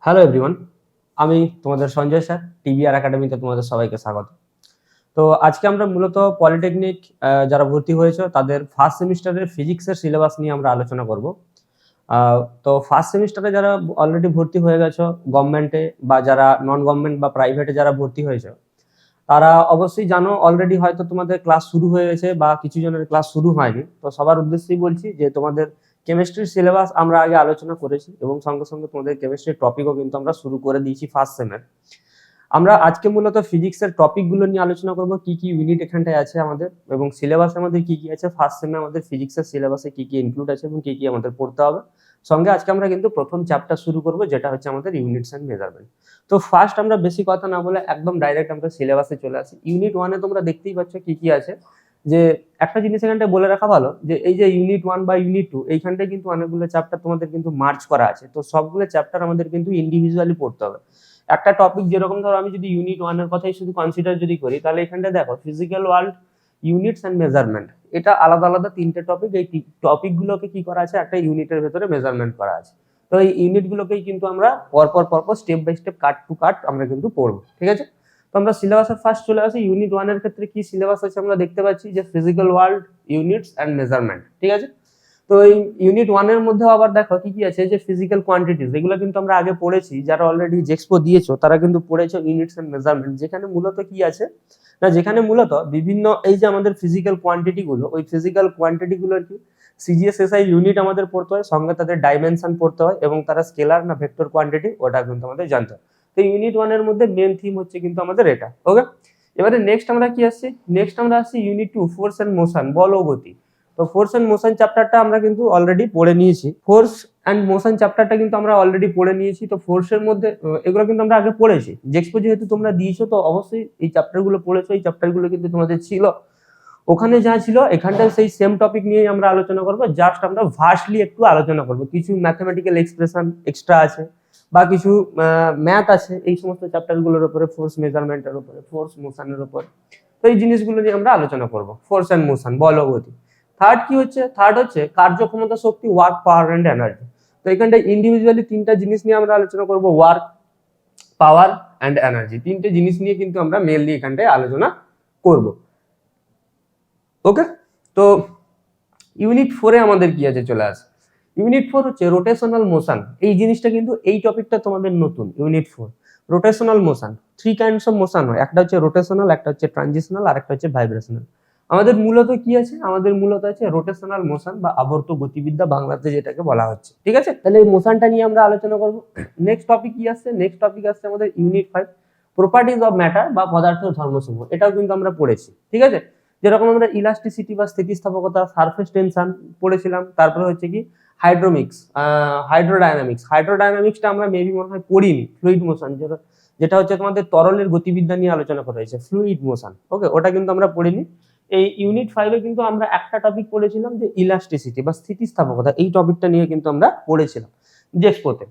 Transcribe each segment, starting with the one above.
Hello everyone, আমি তোমাদের Sanjay sir, TBR একাডেমিতে তোমাদের সবাইকে স্বাগত। তো আজকে আমরা মূলত পলিটেকনিক যারা ভর্তি হয়েছে তাদের ফার্স্ট সেমিস্টারের ফিজিক্সের সিলেবাস নিয়ে আমরা আলোচনা করব। তো ফার্স্ট সেমিস্টারে যারা অলরেডি ভর্তি হয়ে গেছো গভর্নমেন্টে, বা যারা নন গভর্নমেন্ট বা প্রাইভেটে যারা ভর্তি হয়েছে, তারা অবশ্যই জানো অলরেডি হয়তো তোমাদের ক্লাস শুরু হয়ে গেছে বা কিছু জনের ক্লাস শুরু হয়নি। তো সবার উদ্দেশ্যেই বলছি যে তোমাদের কেমিস্ট্রির সিলেবাস আমরা আগে আলোচনা করেছি এবং সঙ্গে সঙ্গে তোমাদের কেমিস্ট্রির টপিকও কিন্তু আমরা শুরু করে দিয়েছি ফার্স্ট সেমের। আমরা আজকে মূলত ফিজিক্সের টপিকগুলো নিয়ে আলোচনা করব, কি কি ইউনিট এখানটায় আছে আমাদের এবং সিলেবাসের মধ্যে কি কি আছে, ফার্স্ট সেমে আমাদের ফিজিক্সের সিলেবাসে কি কি ইনক্লুড আছে এবং কি কি আমাদের পড়তে হবে। সঙ্গে আজকে আমরা কিন্তু প্রথম চ্যাপ্টার শুরু করব, যেটা হচ্ছে আমাদের ইউনিটস অ্যান্ড মেজারমেন্ট। তো ফার্স্ট আমরা বেশি কথা না বলে একদম ডাইরেক্ট আমরা সিলেবাসে চলে আসি। ইউনিট ওয়ানে তোমরা দেখতেই পাচ্ছ কি কি আছে। যে একটা জিনিস এখানটায় বলে রাখা ভালো, যে এই যে ইউনিট ওয়ান বা ইউনিট টু, এইখানটায় কিন্তু অনেকগুলো চ্যাপ্টার তোমাদের কিন্তু মার্চ করা আছে। তো সবগুলো চ্যাপ্টার আমাদের কিন্তু ইন্ডিভিজুয়ালি পড়তে হবে। একটা টপিক যেরকম ধরো, আমি যদি ইউনিট ওয়ান এর কথাই শুধু কনসিডার যদি করি, তাহলে এখানটা দেখো physical world, units and measurement, এটা আলাদা আলাদা তিনটে টপিক। এই টপিক গুলোকে কি করা আছে, একটা ইউনিটের ভেতরে মেজারমেন্ট করা আছে। তো এই ইউনিট গুলোকেই কিন্তু আমরা পরপর step by step cut to cut আমরা কিন্তু পড়বো, ঠিক আছে। তো আমরা সিলেবাসের ফার্স্ট চলে আসি। ইউনিট ওয়ান এর ক্ষেত্রে কি সিলেবাস আছে আমরা দেখতে পাচ্ছি, যে physical world, units and measurement, ঠিক আছে। তো এই ইউনিট ওয়ান এর মধ্যে আবার দেখো কি কি আছে, যে ফিজিক্যাল কোয়ান্টিটিস, এগুলো কিন্তু আমরা আগে পড়েছি। যারা অলরেডি জেক্সপো দিয়েছো তারা কিন্তু পড়েছো ইউনিটস এন্ড মেজারমেন্ট, যেখানে মূলত কি আছে না, যেখানে মূলত বিভিন্ন এই যে আমাদের ফিজিক্যাল কোয়ান্টিটি গুলো, ওই ফিজিক্যাল কোয়ান্টিটি গুলোর কি সিজিএস এসআই ইউনিট আমাদের পড়তে হয়, সঙ্গে তাদের ডাইমেনশন পড়তে হয় এবং তারা স্কেলার না ভেক্টর কোয়ান্টিটি, ওটা কিন্তু আমাদের জানতে হয়। তো ইউনিট ওয়ান এর মধ্যে মেন থিম হচ্ছে কিন্তু আমাদের এটা, ওকে। এবারে নেক্সট আমরা কি আসছি, নেক্সট আমরা আসছি unit two, force and motion, বল ও গতি। তো ফোর্স এন্ড মোশন চ্যাপ্টারটা আমরা কিন্তু অলরেডি পড়ে নিয়েছি। ফোর্স অ্যান্ড মোশন চ্যাপ্টারটা কিন্তু আমরা অলরেডি পড়ে নিয়েছি। তো ফোর্সের মধ্যে এগুলো কিন্তু আমরা আগে পড়েছি। জেক্সপো যেহেতু তোমরা দিয়েছো, তো অবশ্যই এই চ্যাপ্টারগুলো পড়েছো। এই চ্যাপ্টারগুলো কিন্তু তোমাদের ছিল, ওখানে যা ছিল এখানটায় সেই সেম টপিক নিয়ে আমরা আলোচনা করবো। জাস্ট আমরা ভার্সলি একটু আলোচনা করবো, কিছু ম্যাথমেটিক্যাল এক্সপ্রেশন এক্সট্রা আছে বা কিছু ম্যাথ আছে এই সমস্ত চ্যাপ্টারগুলোর উপরে, ফোর্স মেজারমেন্টের উপরে, ফোর্স মোশনের উপর। তো এই জিনিসগুলো নিয়ে আমরা আলোচনা করবো, ফোর্স অ্যান্ড মোশন, বল ও গতি। থার্ড কি হচ্ছে, থার্ড হচ্ছে কার্যক্ষমতা, শক্তি, ওয়ার্ক, পাওয়ার অ্যান্ড এনার্জি। তো এখানটা ইন্ডিভিজুয়ালি তিনটা জিনিস নিয়ে আমরা আলোচনা করবো, ওয়ার্ক, পাওয়ার অ্যান্ড এনার্জি। তিনটে জিনিস নিয়ে কিন্তু আমরা মেনলি এখানটায় আলোচনা করব, ওকে। তো ইউনিট ফোরে আমাদের কি আছে, চলে আসে। ইউনিট ফোর হচ্ছে রোটেশনাল মোশন। এই জিনিসটা কিন্তু, এই টপিকটা তোমাদের নতুন, unit four rotational motion. Three kinds of motion হয়, একটা হচ্ছে রোটেশনাল, একটা হচ্ছে ট্রানজিশনাল, আর একটা হচ্ছে ভাইব্রেশনাল। আমাদের মূলত কি আছে, আমাদের মূলত আছে রোটেশনাল মোশন বা আবর্ত গতিবিদ্যা, বাংলাতে যেটাকে বলা হচ্ছে, ঠিক আছে। তাহলে এই মোশনটা নিয়ে আমরা আলোচনা করব। নেক্সট টপিক কি আসছে, নেক্সট টপিক আসছে আমাদের unit five, properties of matter বা পদার্থের ধর্মসমূহ। এটাও কিন্তু আমরা পড়েছি, ঠিক আছে। যেরকম আমরা ইলাস্টিসিটি বা স্থিতিস্থাপকতা, সারফেস টেনশন পড়েছিলাম। তারপরে হচ্ছে কি হাইড্রোমিক্স, হাইড্রোডাইনামিক্স। হাইড্রোডাইনামিক্সটা আমরা মেবি মনে হয় পড়িনি। ফ্লুইড মোশন, যেটা হচ্ছে তোমাদের তরলের গতিবিদ্যা নিয়ে আলোচনা করা হয়েছে, ফ্লুইড মোশন, ওকে, ওটা কিন্তু আমরা পড়িনি। এই ইউনিট ফাইভে কিন্তু আমরা একটা টপিক পড়েছিলাম, যে ইলাস্টিসিটি বা স্থিতিস্থাপকতা, এই টপিকটা নিয়ে কিন্তু আমরা পড়েছিলাম জেক্সপোতে।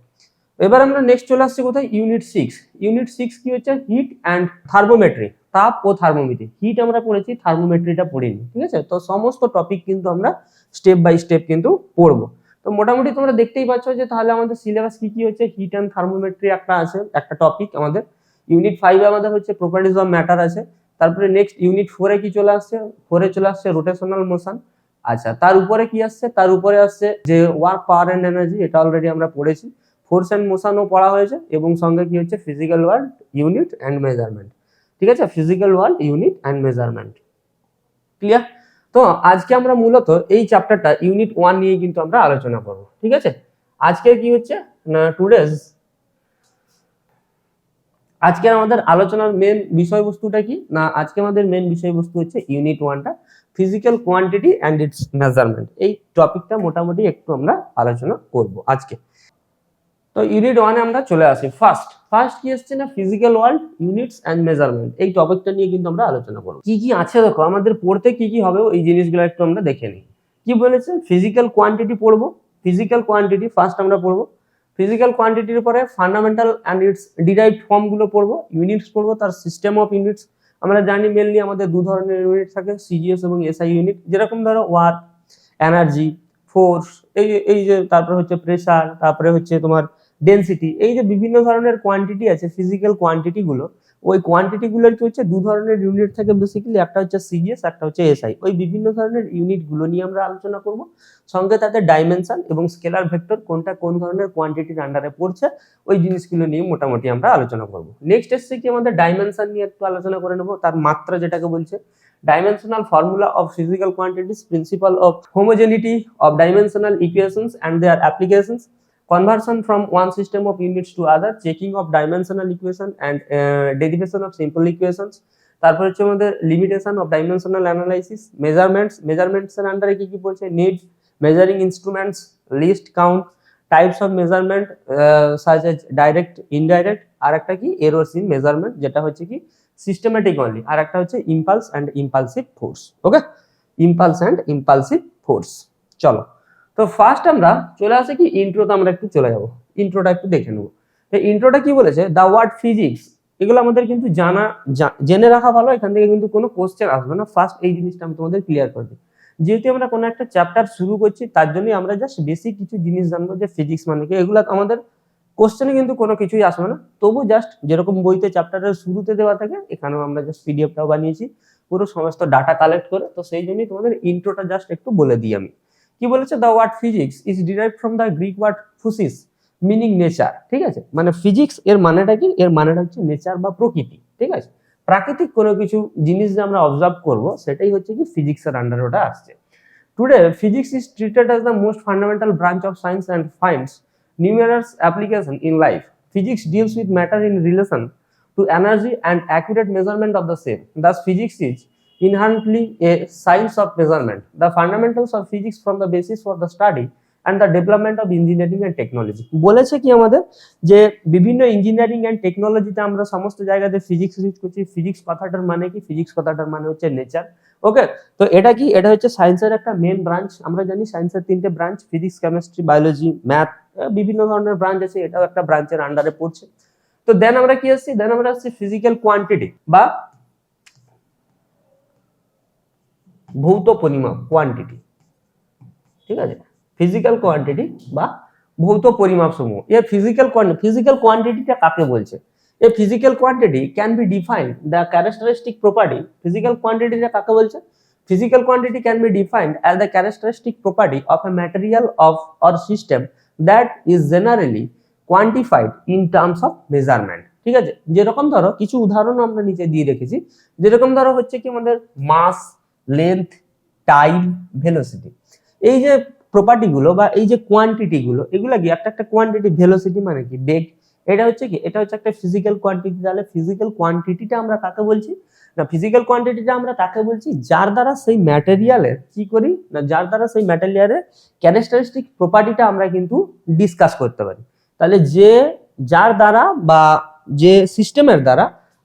এবার আমরা নেক্সট চলে আসছি কোথায়, ইউনিট সিক্স। ইউনিট সিক্স কি হচ্ছে, হিট অ্যান্ড থার্মোমেট্রি, তাপ ও থার্মোমিটার। হিট আমরা পড়েছি, থার্মোমেট্রিটা পড়িনি, ঠিক আছে। তো সমস্ত টপিক কিন্তু আমরা স্টেপ বাই স্টেপ কিন্তু পড়বো। তো মোটামুটি তোমরা দেখতেই পাচ্ছ যে তাহলে আমাদের সিলেবাস কি কি হচ্ছে, হিট অ্যান্ড থার্মোমেট্রি একটা আছে, একটা টপিক আমাদের। ইউনিট ফাইভে আমাদের হচ্ছে প্রপার্টিজ অফ ম্যাটার আছে। তারপরে নেক্সট ইউনিট ফোরে কি চলে আসছে, ফোরে চলে আসছে রোটেশনাল মোশন। আচ্ছা, তার উপরে কি আসছে, তার উপরে আসছে যে ওয়ার্ক, পাওয়ার এন্ড এনার্জি, এটা অলরেডি আমরা পড়েছি। ফোর্স অ্যান্ড মোশনও পড়া হয়েছে, এবং সঙ্গে কি হচ্ছে physical world, unit and measurement, ঠিক আছে। Physical world, unit and measurement, clear. তো আজকে আমরা মূলত এই চ্যাপ্টারটা ইউনিট ওয়ান নিয়ে কিন্তু আমরা আলোচনা করব, ঠিক আছে। আজকে কি হচ্ছে না, টুডেজ আজকের আমাদের আলোচনার মেন বিষয়বস্তুটা কি না, আজকে আমাদের মেন বিষয়বস্তু হচ্ছে ইউনিট ওয়ানটা, physical quantity and it's measurement. এই টপিকটা মোটামুটি একটু আমরা আলোচনা করব আজকে। তো ইউনিট ওয়ানে আমরা চলে আসি। ফার্স্ট ফার্স্ট কি আসছে না, physical world, units and measurement. এই টপিকটা নিয়ে কিন্তু আমরা আলোচনা করব। কি কি আছে দেখো, আমাদের পড়তে কি কি হবে এই জিনিসগুলো একটু আমরা দেখে নিই। কি বলেছে, ফিজিক্যাল কোয়ান্টিটি পড়বো। ফিজিক্যাল কোয়ান্টিটি ফার্স্ট আমরা পড়বো। ফিজিক্যাল কোয়ান্টিটির পরে fundamental and it's derived form গুলো পড়বো। ইউনিটস পড়বো, তার সিস্টেম অফ ইউনিটস। আমরা জানি মেনলি আমাদের দু ধরনের ইউনিট থাকে, সিজিএস এবং এসআই ইউনিট। যেরকম ধরো ওয়ার্ক, এনার্জি, ফোর্স, এই এই যে, তারপরে হচ্ছে প্রেসার, তারপরে হচ্ছে তোমার ডেনসিটি, এই যে বিভিন্ন ধরনের কোয়ান্টিটি আছে ফিজিক্যাল কোয়ান্টিটি গুলো, ওই কোয়ান্টিটি গুলোর কি হচ্ছে দু ধরনের ইউনিট থাকে বেসিক্যালি, একটা হচ্ছে সিজিএস, একটা হচ্ছে এসআই। ওই বিভিন্ন ধরনের ইউনিট গুলো নিয়ে আমরা আলোচনা করব, সঙ্গে তাদের ডাইমেনশন এবং স্কেলার ভেক্টর কোনটা কোন ধরনের কোয়ান্টিটির আন্ডারে পড়ছে ওই জিনিসগুলো নিয়ে মোটামুটি আমরা আলোচনা করব। নেক্সট এসছে কি আমাদের ডাইমেনশন নিয়ে একটু আলোচনা করে নেব, তার মাত্রা যেটাকে বলছে dimensional formula of physical quantities, principle of homogeneity of dimensional equations and their applications, conversion from one system of units to other, checking of dimensional equation and derivation of simple equations, তারপর হচ্ছে আমাদের limitation of dimensional analysis, measurements এর আন্ডারে কি কি পড়ছে, need, measuring instruments, least count, types of measurement such as direct, indirect, আর একটা কি এররস ইন মেজারমেন্ট যেটা হচ্ছে কি সিস্টেম্যাটিক অনলি, আর একটা হচ্ছে impulse and impulsive force. Okay, impulse and impulsive force. চলো, তো ফার্স্ট আমরা চলে আসে কি ইন্ট্রোতে আমরা একটু চলে যাব, ইন্ট্রোটা একটু দেখে নেবো। তো ইন্ট্রোটা কি বলেছে, দ্য ওয়ার্ড ফিজিক্স, এগুলো আমাদের কিন্তু জেনে রাখা ভালো, এখান থেকে কিন্তু কোনো কোশ্চেন আসবে না। ফার্স্ট এই জিনিসটা আমি তোমাদের ক্লিয়ার করে দিই, যেহেতু আমরা কোনো একটা চ্যাপ্টার শুরু করছি তার জন্যই আমরা জাস্ট বেসিক কিছু জিনিস জানবো যে ফিজিক্স মানে কি, এগুলো আমাদের কোশ্চেনে কিন্তু কোনো কিছুই আসবে না, তবু জাস্ট যেরকম বইতে চ্যাপ্টারের শুরুতে দেওয়া থাকে এখানেও আমরা জাস্ট পিডিএফটাও বানিয়েছি পুরো সমস্ত ডাটা কালেক্ট করে, তো সেই জন্যই তোমাদের ইন্ট্রোটা জাস্ট একটু বলে দিই আমি। কি বলেছে, the word physics is derived from the Greek word physis meaning nature. ঠিক আছে, মানে ফিজিক্স এর মানেটা কি, এর মানেটা হচ্ছে নেচার বা প্রকৃতি। ঠিক আছে, প্রাকৃতিক কোনো কিছু জিনিস যে আমরা অবজার্ভ করব সেটাই হচ্ছে কি ফিজিক্সের আন্ডারে ওটা আসছে। Today physics is treated as the most fundamental branch of science and finds numerous applications in life. Physics deals with matter in relation to energy and accurate measurement of the same. Thus, physics is inherently a science of measurement. The fundamentals of physics form the basis for the study and the development of engineering and technology. বলেছে কি আমাদের যে বিভিন্ন engineering and টেকনোলজিতে আমরা সমস্ত জায়গাতে physics use করছি। ফিজিক্স কথাটার মানে কি, ফিজিক্স কথাটার মানে হচ্ছে নেচার। ওকে, তো এটা কি, এটা হচ্ছে সায়েন্সের একটা মেন ব্রাঞ্চ। আমরা জানি সায়েন্সের তিনটে branch, physics, chemistry, biology, math, বিভিন্ন ধরনের ব্রাঞ্চ আছে, এটাও একটা ব্রাঞ্চের আন্ডারে পড়ছে। তো দেন আমরা কি আসছি, দেন আমরা আসছি ফিজিক্যাল কোয়ান্টিটি বা ভৌত পরিমাপ, কোয়ান্টিটি। ঠিক আছে, ফিজিক্যাল কোয়ান্টিটি বা ভৌত পরিমাপ সমূহ। এর ফিজিক্যাল কোয়ান্টিটিটা কাকে বলছে, a physical quantity can be defined the characteristic property. Physical কোয়ান্টিটিটা কাকে বলছে, physical quantity can be defined as the characteristic property of a material of or system that is generally quantified in terms of measurement. ঠিক আছে, যেরকম ধরো কিছু উদাহরণ আমরা নিচে দিয়ে রেখেছি, যেরকম ধরো হচ্ছে কি আমাদের মাস, লেন্থ, টাইম, ভেলোসিটি, এই যে প্রপার্টি গুলো বা এই যে কোয়ান্টিটি গুলো, এগুলো কি একটা একটা কোয়ান্টিটি। ভেলোসিটি মানে কি বেগ, এটা হচ্ছে কি, এটা হচ্ছে একটা ফিজিক্যাল কোয়ান্টিটি। তাহলে ফিজিক্যাল কোয়ান্টিটিটা আমরা কাকে বলছি না, ফিজিক্যাল কোয়ান্টিটিটা আমরা তাকে বলছি যার দ্বারা সেই ম্যাটেরিয়ালের কি করি না, যার দ্বারা সেই ম্যাটেরিয়ালের ক্যারেক্টারিস্টিক প্রপার্টিটা আমরা কিন্তু ডিসকাস করতে পারি। তাহলে যে যার দ্বারা বা যে সিস্টেমের দ্বারা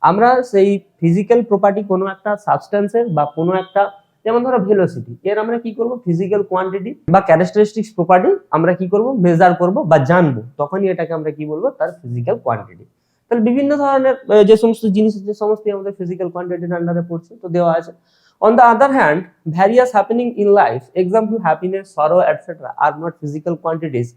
আমরা সেই ফিজিক্যাল প্রপার্টি কোনো একটা সাবস্টেন্সের বা কোনো একটা, যেমন ধরো ভেলোসিটি, এর আমরা কি করব, ফিজিক্যাল কোয়ান্টিটি বা ক্যারেক্টারিস্টিক্স প্রপার্টি আমরা কি করব, মেজার করব বা জানবো, তখনই এটাকে আমরা কি বলবো, তার ফিজিক্যাল কোয়ান্টিটি। তাহলে বিভিন্ন ধরনের যে সমস্ত জিনিস আছে সমস্ত আমাদের ফিজিক্যাল কোয়ান্টিটির আন্ডারে পড়ছে, তো দেওয়া আছে। On the other hand, various happening in life, example happiness, sorrow etcetera আর not physical quantities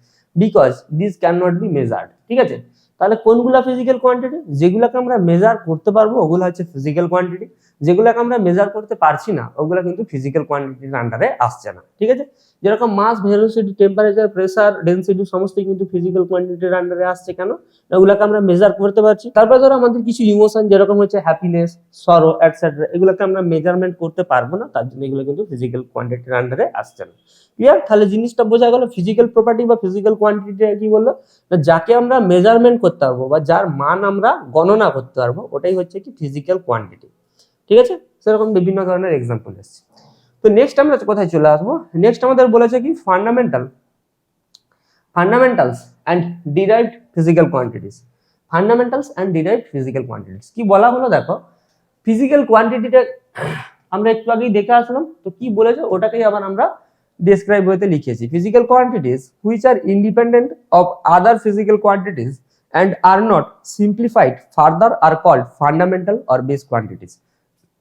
because this can not be measured. ঠিক আছে, তাহলে কোনগুলা ফিজিক্যাল কোয়ান্টিটি, যেগুলোকে আমরা মেজার করতে পারবো ওগুলো হচ্ছে ফিজিক্যাল কোয়ান্টিটি, যেগুলোকে আমরা মেজার করতে পারছি না ওগুলো কিন্তু ফিজিক্যাল কোয়ান্টিটির আন্ডারে আসছে না। ঠিক আছে, যেরকম মাস, ভেলোসিটি, টেম্পারেচার, প্রেসার, ডেনসিটি সমস্ত কিন্তু ফিজিক্যাল কোয়ান্টিটির আন্ডারে আসছে। কেন, এগুলোকে আমরা মেজার করতে পারছি। তারপরে ধরো আমাদের কিছু ইমোশন যেরকম হচ্ছে হ্যাপিনেস, সরো এটসেট্রা, এগুলোকে আমরা মেজারমেন্ট করতে পারবো না, তার জন্য এগুলো কিন্তু ফিজিক্যাল কোয়ান্টিটির আন্ডারে আসছে না। ক্লিয়ার, তাহলে জিনিসটা বোঝা গেল। ফিজিক্যাল প্রপার্টি বা ফিজিক্যাল কোয়ান্টিটি কি বললো, যাকে আমরা মেজারমেন্ট করতে পারবো বা যার মান আমরা গণনা করতে পারবো ওটাই হচ্ছে কি ফিজিক্যাল কোয়ান্টিটি। ঠিক আছে, সেরকম বিভিন্ন ধরনের এক্সাম্পল এসছে। তো নেক্সট আমরা কোথায় চলে আসবো, নেক্সট আমাদের বলেছে কি fundamentals and derived physical quantities. Fundamentals and derived physical quantities কি বলা হলো, দেখো ফিজিক্যাল কোয়ান্টিটিটা আমরা একটু আগেই দেখে আসলাম, তো কি বলেছে ওটাকেই আবার আমরা ডেসক্রাইব বইতে লিখেছি। Physical quantities which are independent of other physical quantities and are not simplified further are called fundamental or base quantities.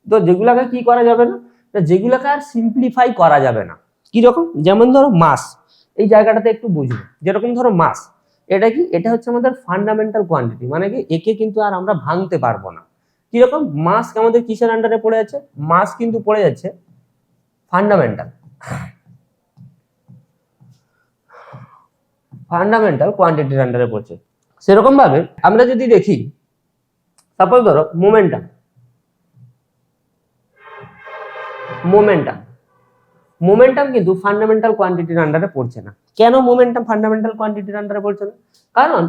তো যেগুলাকে কি করা যাবে না, যেগুলাকে আর সিম্পলিফাই করা যাবে না। কি রকম, যেমন ধরো মাস, এই জায়গাটাতে একটু বুঝবো। যেরকম ধরো মাস, এটা কি, এটা হচ্ছে আমাদের ফান্ডামেন্টাল কোয়ান্টিটি, মানে কি একে কিন্তু আর আমরা ভাঙতে পারবো না। কিরকম, মাস আমাদের কিসের আন্ডারে পড়ে আছে, মাস কিন্তু পড়ে যাচ্ছে ফান্ডামেন্টাল কোয়ান্টিটির আন্ডারে পড়ছে। সেরকম ভাবে আমরা যদি দেখি, সাপোজ ধরো মোমেন্টাম কিন্তু ফান্ডামেন্টাল কোয়ান্টিটির আন্ডারে পড়ছে না। কেন মোমেন্টাম ফান্ডামেন্টাল কোয়ান্টিটির আন্ডারে পড়ছে না? কারণ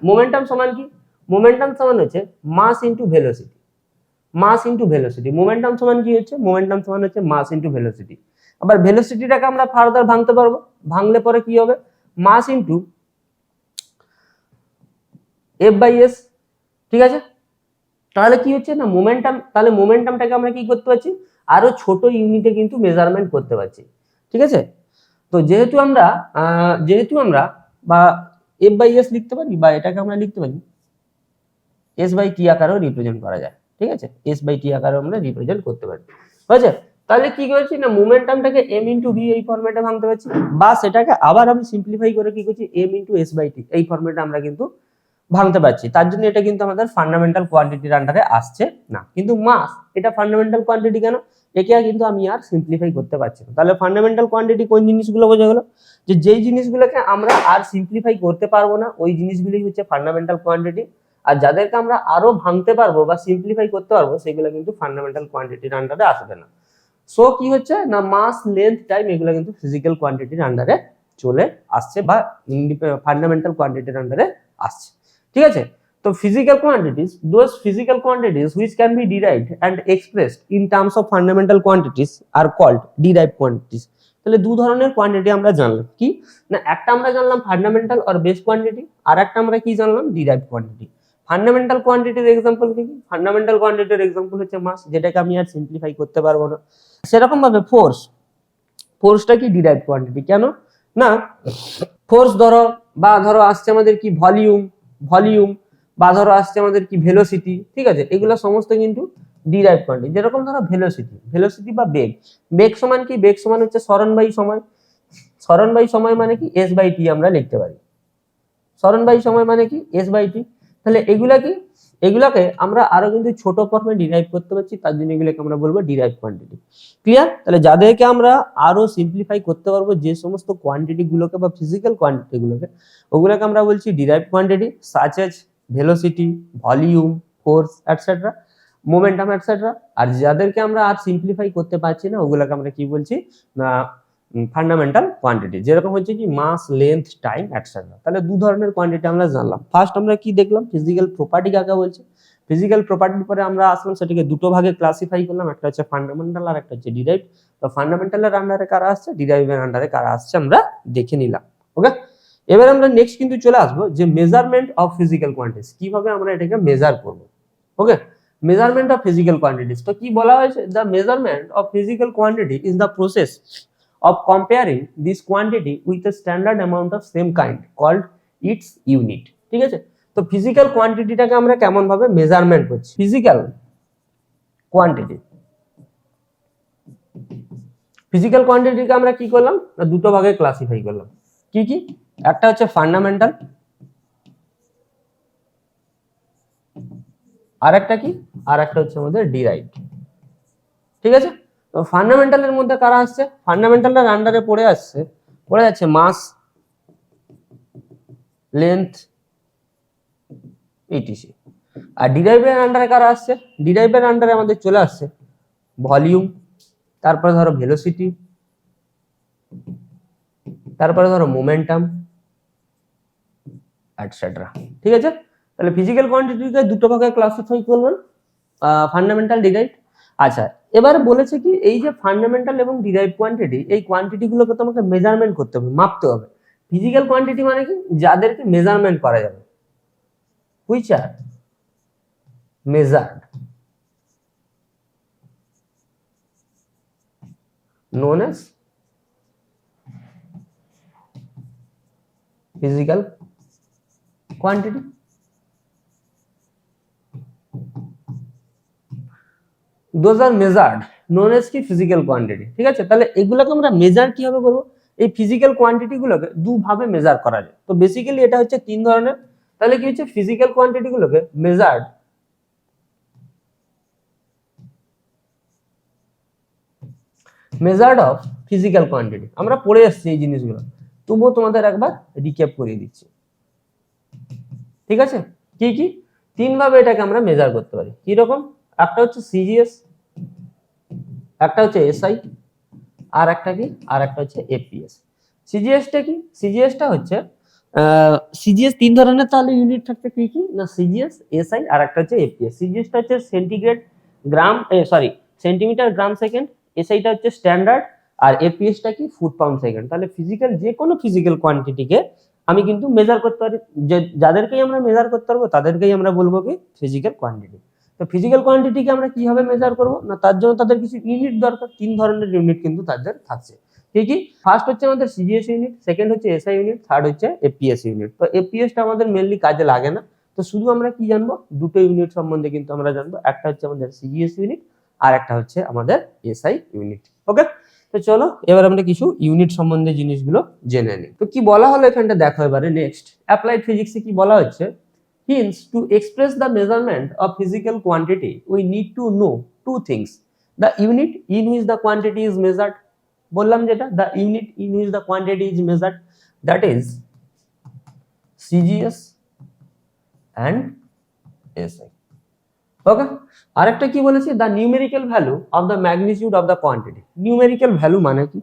মোমেন্টাম সমান কি, মোমেন্টাম সমান হচ্ছে মাস ইনটু ভেলোসিটি। মোমেন্টাম সমান কি হচ্ছে, মোমেন্টাম সমান হচ্ছে মাস ইনটু ভেলোসিটি। আবার ভেলোসিটিটাকে আমরা ফার্দার ভাঙতে পারবো, ভাঙলে পরে কি হবে, মাস ইনটু F/s। ঠিক আছে, তাহলে কি হচ্ছে না মোমেন্টাম, তাহলে মোমেন্টামটাকে আমরা কি করতে পারছি, আরো ছোট ইউনিটে কিন্তু মেজারমেন্ট করতে পারছি। ঠিক আছে, তো যেহেতু আমরা বা F/s লিখতে পারি, বা এটাকে আমরা লিখতে পারি S/t আকারেও রিপ্রেজেন্ট করা যায়। ঠিক আছে, S/t আকারেও আমরা রিপ্রেজেন্ট করতে পারি। বুঝেছে, তাহলে কি করছি না মোমেন্টামটাকে m × v এই ফরম্যাটে ভাঙতে পারছি, বা সেটাকে আবার আমি সিম্পলিফাই করে কি করছি m × s/t এই ফরম্যাটে আমরা কিন্তু ভাঙতে পারছি। তার জন্য এটা কিন্তু আমাদের ফান্ডামেন্টাল কোয়ান্টিটির আন্ডারে আসছে না। কিন্তু মাস এটা ফান্ডামেন্টাল কোয়ান্টিটি কেন, একে কিন্তু আমি আর সিম্পলিফাই করতে পারছি না। তাহলে ফান্ডামেন্টাল কোয়ান্টিটি কোন জিনিসগুলো বোঝা গেল, যে যেই জিনিসগুলোকে আমরা আর সিম্পলিফাই করতে পারবো না ওই জিনিসগুলোই হচ্ছে ফান্ডামেন্টাল কোয়ান্টিটি, আর যাদেরকে আমরা আরো ভাঙতে পারবো বা সিম্পলিফাই করতে পারবো সেগুলো কিন্তু ফান্ডামেন্টাল কোয়ান্টিটির আন্ডারে আসবে না। সো কি হচ্ছে না মাস, লেন্থ, টাইম এগুলো কিন্তু ফিজিক্যাল কোয়ান্টিটির আন্ডারে চলে আসছে বা ফান্ডামেন্টাল কোয়ান্টিটির আন্ডারে আসছে। ঠিক আছে, তো physical quantities, those physical quantities which can be derived and expressed in terms of fundamental quantities are called derived quantities। তাহলে দু ধরনের কোয়ান্টিটি আমরা জানলাম, কি না একটা আমরা জানলাম ফান্ডামেন্টাল অর বেস কোয়ান্টিটি, আর একটা আমরা কি জানলাম ডিরাইভড কোয়ান্টিটি। ফান্ডামেন্টাল কোয়ান্টিটির এক্সাম্পল কি, ফান্ডামেন্টাল কোয়ান্টিটির এক্সাম্পল হচ্ছে মাস, যেটাকে আমি আর সিম্পলিফাই করতে পারবো না। সেরকম ভাবে ফোর্সটা কি ডিরাইভড কোয়ান্টিটি, কেন না ফোর্স ধরো আসছে আমাদের কি ভলিউম বা ধরো আসছে আমাদের কি ভেলোসিটি। ঠিক আছে, এগুলো সমস্ত কিন্তু ডিরাইভ কোয়ান্টিটি। যেরকম ধরো ভেলোসিটি বা বেগ সমান কি, বেগ সমান হচ্ছে সরণবায়ু সময় মানে কি s/t আমরা লিখতে পারি। সরণবায়ু সময় মানে কি s/t। তাহলে এগুলাকে আমরা আরো কিন্তু ছোট ফর্মে ডিরাইভ করতে পারছি, তার জন্য এগুলোকে আমরা বলবো ডিরাইভ কোয়ান্টিটি। ক্লিয়ার? তাহলে যাদেরকে আমরা আরো সিম্পলিফাই করতে পারবো, যে সমস্ত কোয়ান্টিটি গুলোকে বা ফিজিক্যাল কোয়ান্টিটি গুলোকে, ওগুলোকে আমরা বলছি derive quantity, such as velocity, volume, force etcetera, momentum etcetera. আর যাদেরকে আমরা আর সিম্পলিফাই করতে পারছি না ওগুলোকে আমরা কি বলছি না ফান্ডামেন্টাল কোয়ান্টিটি, যেরকম হচ্ছে কি মাস, লেন্থ, টাইম এটসেট্রা। তাহলে দু ধরনের কোয়ান্টিটি আমরা জানলাম। ফার্স্ট আমরা কি দেখলাম, ফিজিক্যাল প্রপার্টি কাকে বলছে। ফিজিক্যাল প্রপার্টির পরে আমরা আসলাম সেটাকে দুটো ভাগে ক্লাসিফাই করলাম, একটা হচ্ছে ফান্ডামেন্টাল আর একটা হচ্ছে ডিরাইভড। তো ফান্ডামেন্টালের আন্ডারে কারা আসছে, ডিরাইভের আন্ডারে কারা আসছে আমরা দেখে নিলাম। ওকে, এবার আমরা নেক্সট কিন্তু চলে আসবো যে মেজারমেন্ট অফ ফিজিক্যাল কোয়ান্টিটিস, কিভাবে আমরা এটাকে মেজার করব। ওকে, মেজারমেন্ট অফ ফিজিক্যাল কোয়ান্টিটিস, তো কি বলা হয়েছে, the measurement of physical quantity is the process of comparing this quantity with a standard amount of same kind called its unit। ঠিক আছে, তো ফিজিক্যাল কোয়ান্টিটিটাকে আমরা কেমন ভাবে মেজারমেন্ট করছি, ফিজিক্যাল কোয়ান্টিটিকে আমরা কি করলাম না দুটো ভাগে ক্লাসিফাই করলাম। কি কি, একটা হচ্ছে ফান্ডামেন্টাল, আর একটা হচ্ছে আমাদের ডিরাইভড। ঠিক আছে, তো ফান্ডামেন্টালের মধ্যে কারা আসছে, ফান্ডামেন্টালের আন্ডারে পড়ে যাচ্ছে মাস, লেন্থ, ইটিসি। আর ডিরাইভের আন্ডারে কারা আসছে, ডিরাইভের আন্ডারে আমাদের চলে আসছে ভলিউম, তারপরে ধরো ভেলোসিটি, তারপরে ধরো মোমেন্টাম এটসেট্রা। ঠিক আছে, তাহলে ফিজিক্যাল কোয়ান্টিটিকে দুটো ভাগে ক্লাসিফাই করলাম, ফান্ডামেন্টাল, ডিরাইভড। আচ্ছা, এবার বলেছে কি এই যে ফান্ডামেন্টাল এবং ডিরাইভ কোয়ান্টিটি, এই কোয়ান্টিটি গুলোকে তোমাকে মেজারমেন্ট করতে হবে, মাপতে হবে। ফিজিক্যাল কোয়ান্টিটি মানে কি, যাদেরকে মেজারমেন্ট করা যাবে, which are measured, known as physical quantity। those are measured known as কি ফিজিক্যাল কোয়ান্টিটি। ঠিক আছে, তাহলে এগুলোকে আমরা মেজার কিভাবে করবো, এই ফিজিক্যাল কোয়ান্টিটি গুলোকে দুভাবে মেজার করা যায়। তো বেসিক্যালি এটা হচ্ছে তিন ধরনের। তাহলে কি হচ্ছে, ফিজিক্যাল কোয়ান্টিটি গুলোকে মেজার্ড অফ ফিজিক্যাল কোয়ান্টিটি, আমরা পড়ে আসছি এই জিনিসগুলো, তবুও তোমাদের একবার রিক্যাপ করিয়ে দিচ্ছি। ঠিক আছে, কি কি তিন ভাবে এটাকে আমরা মেজার করতে পারি। কি রকম? একটা হচ্ছে সিজিএস, একটা হচ্ছে এসআই, আর একটা কি, আর একটা হচ্ছে এপিএস। সিজিএসটা কি? সিজিএসটা হচ্ছে সিজিএস তিন ধরনের, তাহলে ইউনিট থাকছে কি কি না, সিজিএস, এসআই, আর একটা হচ্ছে এপিএস। সিজিএসটা হচ্ছে সেন্টিগ্রেড গ্রাম, সরি সেন্টিমিটার গ্রাম সেকেন্ড, এসআইটা হচ্ছে স্ট্যান্ডার্ড, আর এপিএসটা কি ফুট পাউন্ড সেকেন্ড। তাহলে ফিজিক্যাল যে কোনো ফিজিক্যাল কোয়ান্টিটিকে আমি কিন্তু মেজার করতে পারি, যে যাদেরকেই আমরা মেজার করতে পারবো তাদেরকেই আমরা বলবো কি ফিজিক্যাল কোয়ান্টিটি। তো ফিজিক্যাল কোয়ান্টিটিকে আমরা কিভাবে মেজার করবো না, তার জন্য তাদের কিছু ইউনিট দরকার। তিন ধরনের ইউনিট কিন্তু তাদের থাকছে। কি কি? ফার্স্ট হচ্ছে আমাদের সিজিএস ইউনিট, সেকেন্ড হচ্ছে এসআই ইউনিট, থার্ড হচ্ছে এপিএস ইউনিট। তো এপিএসটা আমাদের মেনলি কাজে লাগে না, তো শুধু আমরা কি জানবো, দুটো ইউনিট সম্বন্ধে কিন্তু আমরা জানবো, একটা হচ্ছে আমাদের সিজিএস ইউনিট আর একটা হচ্ছে আমাদের এসআই ইউনিট। ওকে, তো চলো এবার আমরা কিছু ইউনিট সম্বন্ধে জিনিসগুলো জেনে নিই। তো কি বলা হলো এখানটা দেখো এবারে। নেক্সট অ্যাপ্লাইড ফিজিক্সে কি বলা হচ্ছে, hence to express the measurement of physical quantity we need to know two things: the unit in which the quantity is measured, বললাম যেটা, the unit in which the quantity is measured, that is CGS and SI. ওকে, আরেকটা কি বলেছি, the numerical value of the magnitude of the quantity. numerical value মানে কি,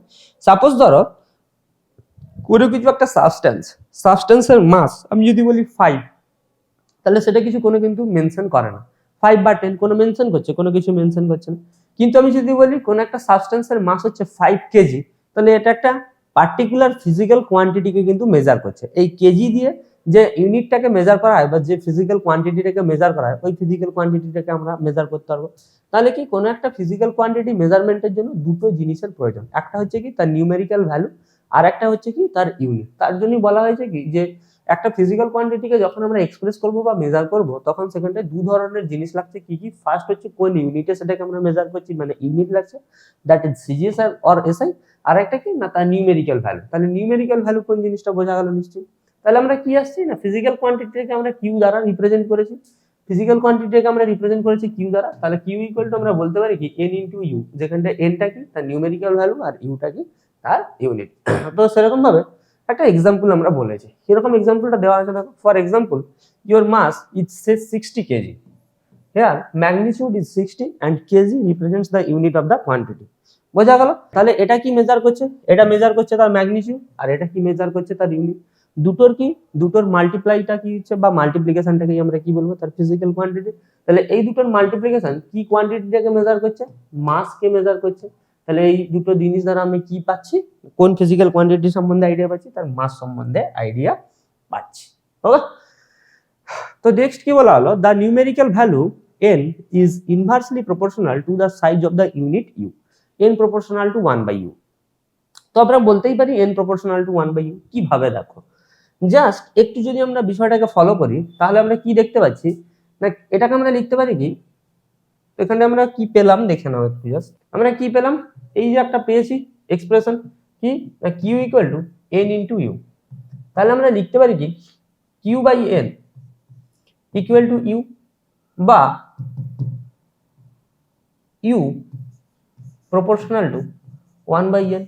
suppose ধরো কোনো কিছু একটা সাবস্টেন্সের মাস আমি যদি বলি 5, তাহলে সেটা কিছু কোনো কিন্তু মেনশন করে না। 5 বা 10 কোনো মেনশন করছে, কোনো কিছু মেনশন করছে না। কিন্তু আমি যদি বলি কোনো একটা সাবস্টেন্সের মাস হচ্ছে 5 কেজি, তাহলে এটা একটা পার্টিকুলার ফিজিক্যাল কোয়ান্টিটিকে কিন্তু মেজার করছে। এই কেজি দিয়ে যে ইউনিটটাকে মেজার করা হয় বা যে ফিজিক্যাল কোয়ান্টিটিটাকে মেজার করা হয়, ওই ফিজিক্যাল কোয়ান্টিটিটাকে আমরা মেজার করতে পারবো। তাহলে কি, কোনো একটা ফিজিক্যাল কোয়ান্টিটি মেজারমেন্টের জন্য দুটো জিনিসের প্রয়োজন, একটা হচ্ছে কি তার নিউমেরিক্যাল ভ্যালু, আর একটা হচ্ছে কি তার ইউনিট। তার জন্যই বলা হয়েছে কি যে একটা ফিজিক্যাল কোয়ান্টিটিকে যখন আমরা এক্সপ্রেস করব বা মেজার করব, তখন সেখানটায় দু ধরনের জিনিস লাগছে। কি কি? ফার্স্ট হচ্ছে কোন ইউনিটে সেটাকে আমরা মেজার করছি, মানে ইউনিট লাগছে, that is CGS or SI. আর একটা কি না, তার নিউমেরিক্যাল ভ্যালু। তাহলে নিউমেরিক্যাল ভ্যালু কোন জিনিসটা বোঝা গেল নিশ্চয়ই। তাহলে আমরা কি আসছি না, ফিজিক্যাল কোয়ান্টিটিকে আমরা কিউ দ্বারা রিপ্রেজেন্ট করেছি, ফিজিক্যাল কোয়ান্টিটিকে আমরা রিপ্রেজেন্ট করেছি কিউ দ্বারা। তাহলে কিউ ইকুয়াল টু আমরা বলতে পারি কি এন ইনটু ইউ, যেখানটা এনটা কি তার নিউমেরিক্যাল ভ্যালু আর ইউটা কি তার ইউনিট। তো সেরকম ভাবে একটা এক্সাম্পল আমরা বলেছি, কিরকম এক্সাম্পলটা দেওয়া আছে দেখো। For example, your mass is say 60 KG, here magnitude is 60 and KG represents the unit of the quantity. বোঝা গেল? তাহলে এটা কি মেজার করছে, এটা মেজার করছে তার ম্যাগনিটিউড, আর এটা কি মেজার করছে তার ইউনিট। দুটোর কি, দুটোর মাল্টিপ্লাইটা কি হচ্ছে বা মাল্টিপ্লিকেশনটাকে আমরা কি বলবো, তার ফিজিক্যাল কোয়ান্টিটি। তাহলে এই দুটোর মাল্টিপ্লিকেশন কি কোয়ান্টিটিটাকে মেজার করছে, মাসকে মেজার করছে। তাহলে এই দুটো জিনিস দ্বারা আমি কি পাচ্ছি, কোন ফিজিক্যাল কোয়ান্টিটি সম্বন্ধে আইডিয়া পাচ্ছি, তার মাস সম্বন্ধে আইডিয়া পাচ্ছি। ওকে, তো নেক্সট কি বলা হলো, the numerical value n is inversely proportional to the size of the unit u, n proportional to 1/u। তো আমরা বলতেই পারি n proportional to 1/u। কিভাবে দেখো, জাস্ট একটু যদি আমরা বিষয়টাকে ফলো করি, তাহলে আমরা কি দেখতে পাচ্ছি না, এটাকে আমরা লিখতে পারি কি, এখানে আমরা কি পেলাম দেখে নাও একটু জাস্ট। আমরা কি পেলাম, এই যে একটা পেয়েছি এক্সপ্রেশন কি না, Q equal to N into U. তাহলে আমরা লিখতে পারি কি Q by N equal to U, বা ইউ প্রপোর্শনাল টু 1/n।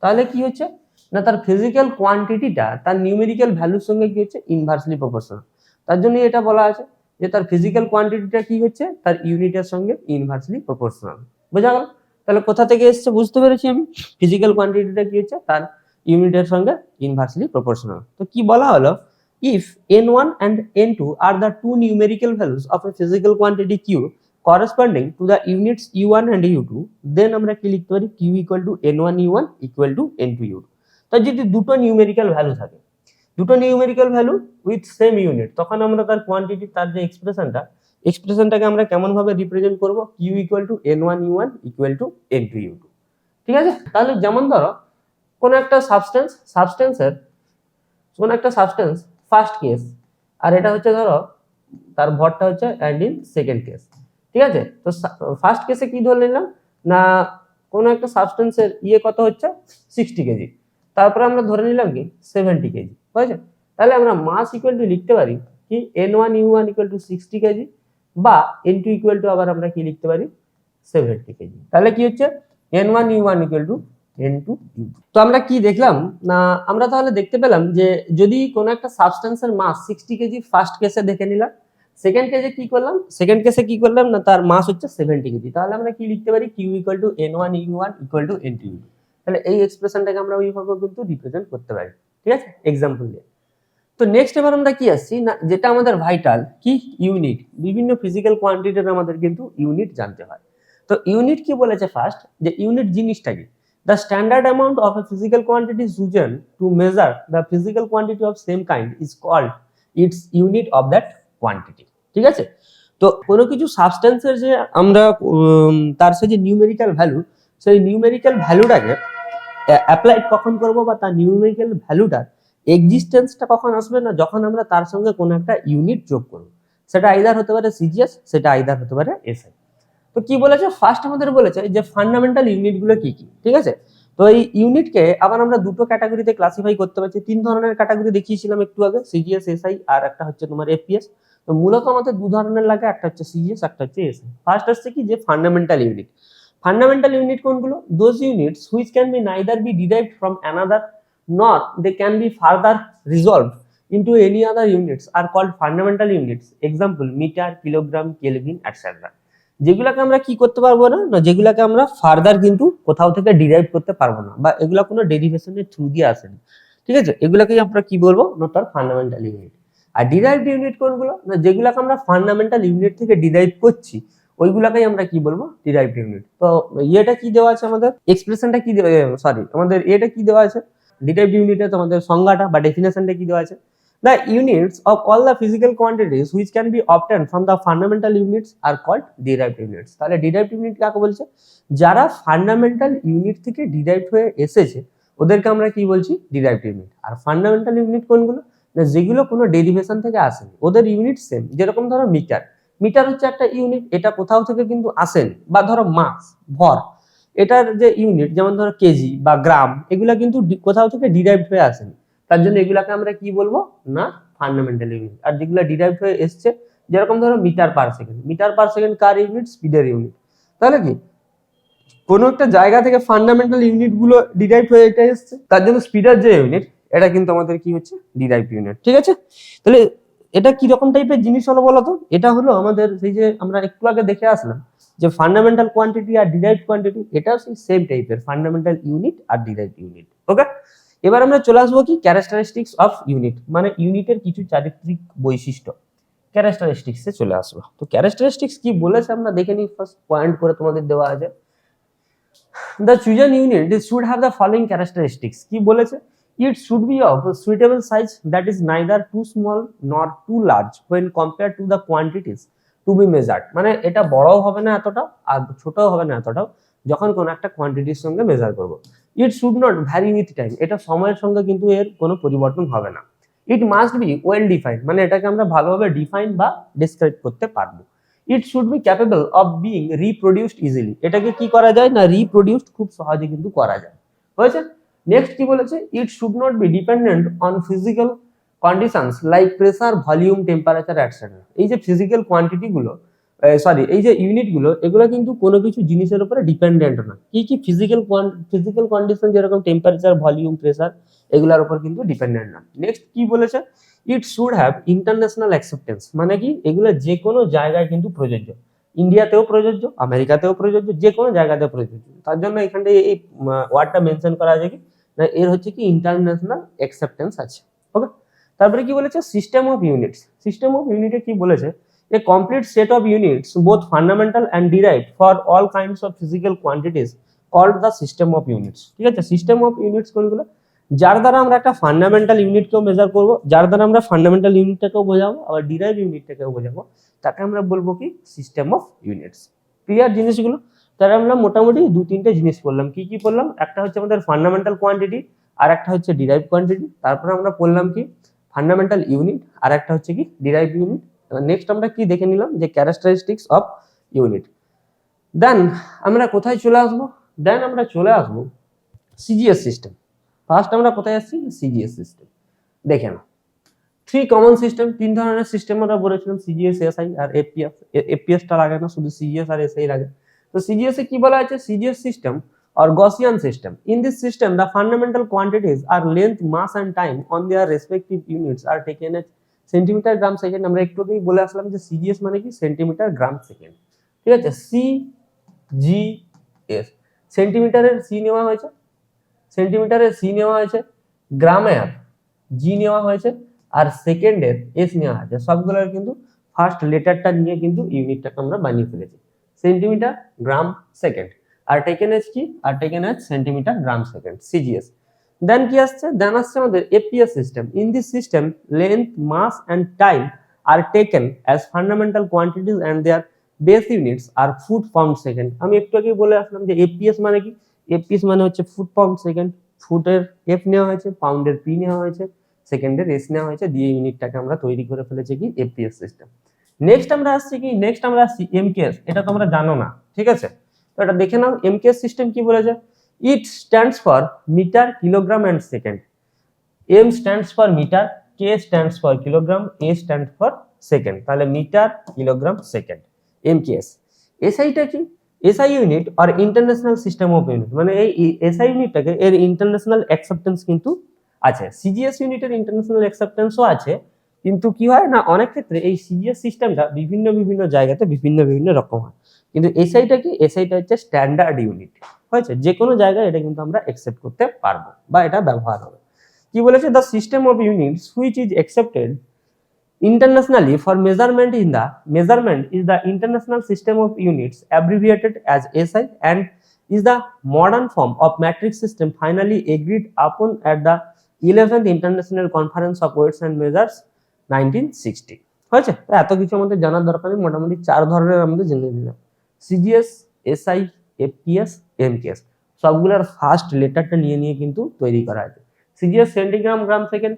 তাহলে কি হচ্ছে না, তার ফিজিক্যাল কোয়ান্টিটিটা তার নিউমেরিক্যাল ভ্যালুর সঙ্গে কি হচ্ছে, ইনভার্সলি প্রপোর্শনাল। তার জন্য এটা বলা আছে যে তার ফিজিক্যাল কোয়ান্টিটিটা কি হচ্ছে, তার ইউনিটের সঙ্গে ইনভার্সলি প্রপোর্শনাল। বোঝা গেল? তাহলে কোথা থেকে এসছে বুঝতে পেরেছি আমি, ফিজিক্যাল কোয়ান্টিটিটা কি হচ্ছে, তার ইউনিটের সঙ্গে ইনভার্সলি প্রপোর্শনাল। তো কি বলা হলো, if n1 and n2 are the two numerical values of a physical quantity q corresponding to the units u1 and u2, then আমরা কি লিখতে পারি, q equal to n1 u1 equal to n2 u2। তো যদি দুটো numerical value থাকে, দুটো numerical value with same unit, তখন আমরা তার কোয়ান্টিটি, তার যে এক্সপ্রেশনটাকে আমরা কেমন ভাবে রিপ্রেজেন্ট করব, q equal to n1 u1 equal to n2 u2। ঠিক আছে? তাহলে যেমন ধরো কোন একটা সাবস্টেন্সের কোন একটা সাবস্টেন্স ফার্স্ট কেস, আর এটা হচ্ছে ধরো তার ভরটা হচ্ছে অ্যান্ড ইন সেকেন্ড কেস। ঠিক আছে? তো ফার্স্ট কেসে কি ধরে নিলাম না, কোন একটা সাবস্টেন্সের ইয়ে কত হচ্ছে 60 কেজি, তারপরে আমরা ধরে নিলাম কি 70 কেজি, বুঝেছো? তাহলে আমরা মাস ইকুয়াল টু লিখতে পারি কি N1U1 ইকুয়াল টু 60 কেজি বা N2 ইকুয়াল টু আবার আমরা কি লিখতে পারি 70 কেজি। তাহলে কি হচ্ছে N1U1 ইকুয়াল টু N2U2। তো আমরা কি দেখলাম না, আমরা তাহলে দেখতে পেলাম যে যদি কোনো একটা সাবস্টেন্সের মাস 60 কেজি ফার্স্ট কেসে দেখে নিলাম, সেকেন্ড কেসে কি করলাম না তার মাস হচ্ছে 70 কেজি, তাহলে আমরা কি লিখতে পারি Q equal to N1U1 equal to N2U2। তাহলে এই এক্সপ্রেশনটাকে আমরা ওইভাবে কিন্তু রিপ্রেজেন্ট করতে পারি, ঠিক আছে, এক্সাম্পল দিয়ে। তো নেক্সট এবার আমরা কি আসছি না, যেটা আমাদের ভাইটাল কি ইউনিট, বিভিন্ন ফিজিক্যাল কোয়ান্টিটির আমাদের কিন্তু ইউনিট জানতে হয়। তো ইউনিট কি বলেছে ফার্স্ট, যে ইউনিট জিনিসটা কি, the standard amount of a physical quantity is chosen to measure the physical quantity of same kind is called its unit of that quantity, ঠিক আছে। তো কোনো কিছু সাবস্টেন্সের যে আমরা তার যে নিউমেরিক্যাল ভ্যালু, সেই নিউমেরিক্যাল ভ্যালুটাকে অ্যাপ্লাইড কখন করব, বা তার নিউমেরিক্যাল ভ্যালুটার এক্সিস্টেন্সটা কখন আসবে না, যখন আমরা তার সঙ্গে কোনো একটা ইউনিট যোগ করব। সেটা আইদার হতে পারে সিজিএস, সেটা আইদার হতে পারে এসআই। তো কি বলেছে ফার্স্ট আমাদের বলেছে যে ফান্ডামেন্টাল ইউনিটগুলো কি কি, ঠিক আছে। তো এই ইউনিটকে আবার আমরা দুটো ক্যাটাগরিতে ক্লাসিফাই করতে পারছি, তিন ধরনের ক্যাটাগরি দেখিয়েছিলাম একটু আগে, সিজিএস, এসআই আর একটা হচ্ছে তোমার এফপিএস। তো মূলত আমাদের দু ধরনের লাগে, একটা হচ্ছে সিজিএস, একটা হচ্ছে এসআই। ফার্স্ট হচ্ছে কি যে ফান্ডামেন্টাল ইউনিট। ফান্ডামেন্টাল ইউনিট কোনগুলো, those units which can be neither be derived from another nor they can be further resolved into any other units are called fundamental units. Example metre, kilogram, kelvin etcetera. যেগুলোকে আমরা কি করতে পারবো না, যেগুলোকে আমরা further কিন্তু কোথাও থেকে ডিরাইভ করতে পারবো না, বা এগুলো কোনো ডেরিভেশনের থ্রু দিয়ে আসেনি, ঠিক আছে। এগুলোকেই আমরা কি বলবো না তার ফান্ডামেন্টাল ইউনিট। আর ডিরাইভড ইউনিট কোনগুলো না, যেগুলোকে আমরা ফান্ডামেন্টাল ইউনিট থেকে ডিরাইভ করছি ওইগুলোকেই আমরা কি বলবো ডিরাইভড ইউনিট। তো এটা কি দেওয়া আছে আমাদের, এক্সপ্রেশনটা কি আমাদের এটা কি দেওয়া আছে ডিরাইভড ইউনিটে, তোমাদের সংজ্ঞাটা বা ডেফিনেশনটা কি দেওয়া আছে, the units of all the physical quantities which can be obtained from the fundamental units are called derived units. তাহলে derived unit কাকে বলছে, যারা ফান্ডামেন্টাল ইউনিট থেকে ডিরাইভড হয়ে এসেছে ওদেরকে আমরা কি বলছি derived unit। আর ফান্ডামেন্টাল ইউনিট কোনগুলো না, যেগুলো কোনো ডেরিভেশন থেকে আসেনি, ওদের ইউনিট সেম। যেরকম ধরো মিটার, মিটার হচ্ছে একটা ইউনিট, এটা কোথাও থেকে কিন্তু আসেনি। বা ধরো মাস, ভর, এটার যে ইউনিট যেমন ধরো কেজি বা গ্রাম, এগুলা কিন্তু কোথাও থেকে ডিরাইভড হয়ে আসেনি, তার জন্য এগুলাকে আমরা কি বলবো না ফান্ডামেন্টাল ইউনিট। আর যেগুলো ডিরাইভড হয়ে এসছে যেরকম ধরো metre per second, metre per second কার ইউনিট, স্পিডের ইউনিট। তাহলে কি কোনো একটা জায়গা থেকে ফান্ডামেন্টাল ইউনিট গুলো ডিরাইভ হয়ে এটা এসছে, তার জন্য স্পিডের যে ইউনিট এটা কিন্তু আমাদের কি হচ্ছে ডিরাইভ ইউনিট, ঠিক আছে। তাহলে এটা কি রকম টাইপের জিনিস হলো বলতো, এটা হলো আমাদের সেই যে আমরা একটু আগে দেখে আসলাম যে ফান্ডামেন্টাল কোয়ান্টিটি আর ডিরাইভড কোয়ান্টিটি, এটা সেই সেম টাইপের ফান্ডামেন্টাল ইউনিট আর ডিরাইভড ইউনিট। ওকে, এবার আমরা চলে আসবো কি ক্যারেক্টারিস্টিক্স অফ ইউনিট, মানে ইউনিটের কিছু চারিত্রিক বৈশিষ্ট্য, ক্যারেক্টারিস্টিক্সে চলে আসবো। তো ক্যারেক্টারিস্টিক্স কি বলেছে আমরা দেখে নিই, ফার্স্ট পয়েন্ট করে তোমাদের দেওয়া আছে। The chosen unit should have the following characteristics. কি বলেছে, it should be of a suitable size that is neither too small nor too large when compared to the quantities to be measured. মানে এটা বড়ও হবে না এতটা আর ছোটও হবে না এতটাও যখন কোন একটা কোয়ান্টিটির সঙ্গে মেজার করব। It should not vary with time. এটা সময়ের সঙ্গে কিন্তু এর কোনো পরিবর্তন হবে না। It must be well defined. মানে এটাকে আমরা ভালোভাবে ডিফাইন বা ডেসক্রাইব করতে পারবো। It should be capable of being reproduced easily. এটাকে কি করা যায় না রিপ্রোডিউসড খুব সহজে কিন্তু করা যায়, হয়েছে। নেক্সট কি বলেছে, it should not be dependent on physical conditions like pressure, volume, temperature etc. এই যে ফিজিক্যাল কোয়ান্টিটি গুলো এই যে ইউনিট গুলো, এগুলো কিন্তু কোনো কিছু জিনিসের উপরে ডিপেন্ডেন্ট না। কি কি ফিজিক্যাল কন্ডিশন যেরকম টেম্পারেচার, ভলিউম, প্রেসার, এগুলোর উপর কিন্তু ডিপেন্ডেন্ট না। নেক্সট কি বলেছে, it should have international acceptance, মানে কি এগুলো যে কোনো জায়গায় কিন্তু প্রযোজ্য, ইন্ডিয়াতেও প্রযোজ্য, আমেরিকাতেও প্রযোজ্য, যে কোনো জায়গাতে প্রযোজ্য। তার জন্য এখানটা এই ওয়ার্ডটা মেনশন করা আছে কি না, এর হচ্ছে কি ইন্টারন্যাশনাল অ্যাকসেপ্টেন্স আছে। ওকে, তারপরে কি বলেছে, system of units. System of ইউনিটে কি বলেছে, a complete set of units both fundamental and derived for all kinds of physical quantities called the system of units. ঠিক আছে, সিস্টেম অফ ইউনিটস কোনগুলো, যার দ্বারা আমরা একটা ফান্ডামেন্টাল ইউনিটকেও মেজার করব, যার দ্বারা আমরা ফান্ডামেন্টাল ইউনিটটাকেও বোঝাবো আবার ডিরাইভ ইউনিটটাকেও বোঝাবো, তাকে আমরা বলবো কি সিস্টেম অফ ইউনিটস। ক্লিয়ার জিনিসগুলো? তাহলে আমরা মোটামুটি দু তিনটে জিনিস পড়লাম। কি কি পড়লাম, একটা হচ্ছে আমাদের ফান্ডামেন্টাল কোয়ান্টিটি, আর একটা হচ্ছে ডিরাইভ কোয়ান্টিটি। তারপরে আমরা পড়লাম কি ফান্ডামেন্টাল ইউনিট, আর একটা হচ্ছে কি ডিরাইভ ইউনিট। নেক্সট আমরা কি দেখে নিলাম যে ক্যারেক্টারিস্টিক্স অফ ইউনিট। দেন আমরা কোথায় চলে আসবো, দেন আমরা চলে আসবো সিজিএস সিস্টেম। ফার্স্ট আমরা কোথায় আসছি, সিজিএস সিস্টেম। দেখে না, থ্রি কমন সিস্টেম, তিন ধরনের সিস্টেম আমরা বলেছিলাম, সিজিএস, এসআই আর এপিএস। এপিএসটা লাগে না, শুধু সিজিএস আর এসআই লাগে। তো সিজিএস এ কি বলা আছে, CGS system or Gaussian system. In this system, the fundamental quantities are length, mass and time on their respective units are taken as centimetre, gram, second. আমরা একটু আগেই বলে আসলাম যে সিজিএস মানে কি, সেন্টিমিটার, গ্রাম, সেকেন্ড। ঠিক আছে, সিজিএস, সেন্টিমিটারের সি নেওয়া হয়েছে, সেন্টিমিটারের সি নেওয়া হয়েছে, গ্রামের জি নেওয়া হয়েছে, আর সেকেন্ডের এস নেওয়া হয়েছে। সবগুলোর কিন্তু ফার্স্ট লেটারটা নিয়ে কিন্তু ইউনিটটাকে আমরা বানিয়ে ফেলেছি, সেন্টিমিটার, গ্রাম, সেকেন্ড। আর টেকেন এজ কি, আর taken as centimetre, gram, second, CGS. Then কি আসছে, দেন আসছে আমাদের FPS system. In this system length, mass and time are taken as fundamental quantities and their base units are foot pound second. আমি একটু আগে বলে আসলাম যে এপিএস মানে কি, এপিএস মানে হচ্ছে ফুট পাউন্ড সেকেন্ড। ফুটের এফ নেওয়া হয়েছে, পাউন্ডের পি নেওয়া হয়েছে, সেকেন্ডের এস নেওয়া হয়েছে, দিয়ে ইউনিটটাকে আমরা তৈরি করে ফেলেছি কি, এপিএস সিস্টেম। নেক্সট আমরা আসছি কি, নেক্সট আমরা আসছি এমকেএস। এটা তোমরা জানো না, ঠিক আছে, তো এটা দেখে নাও। এমকেএস সিস্টেম কি বলেছে, it stands for metre, kilogram and second. M stands for metre, K stands for kilogram, A stand for second. তাহলে মিটার, কিলোগ্রাম, সেকেন্ড, এমকেএস। এসআইটা কি, SI unit are international system of unit, মানে এই SI ইউনিটটাকে এর international acceptance কিন্তু আছে। CGS ইউনিটের international অ্যাকসেপ্টেন্সও আছে, কিন্তু কি হয় না, অনেক ক্ষেত্রে এই সিজিএস সিস্টেমটা বিভিন্ন বিভিন্ন জায়গাতে বিভিন্ন বিভিন্ন রকম হয়। কিন্তু এসআইটা কি, এসআইটা হচ্ছে স্ট্যান্ডার্ড ইউনিট, হয়েছে, যে কোনো জায়গায় এটা কিন্তু আমরা অ্যাকসেপ্ট করতে পারবো বা এটা ব্যবহার হবে। কি বলেছে, the system of units which is accepted internationally for measurement is the international system of units abbreviated as SI and is the modern form of metric system finally agreed upon at the 11th International Conference of Weights and Measures 1960। হয়েছে, তো এত কিছু আমাদের জানার দরকার নেই, মোটামুটি চার ধরনের আমাদের জেনে নিলাম, সিজিএস, এসআই, এপিএস, এমকেএস। সবগুলোর ফার্স্ট লেটারটা নিয়ে নিয়ে কিন্তু তৈরি করা আছে। সিজিএস সেন্টিগ্রাম, গ্রাম, সেকেন্ড,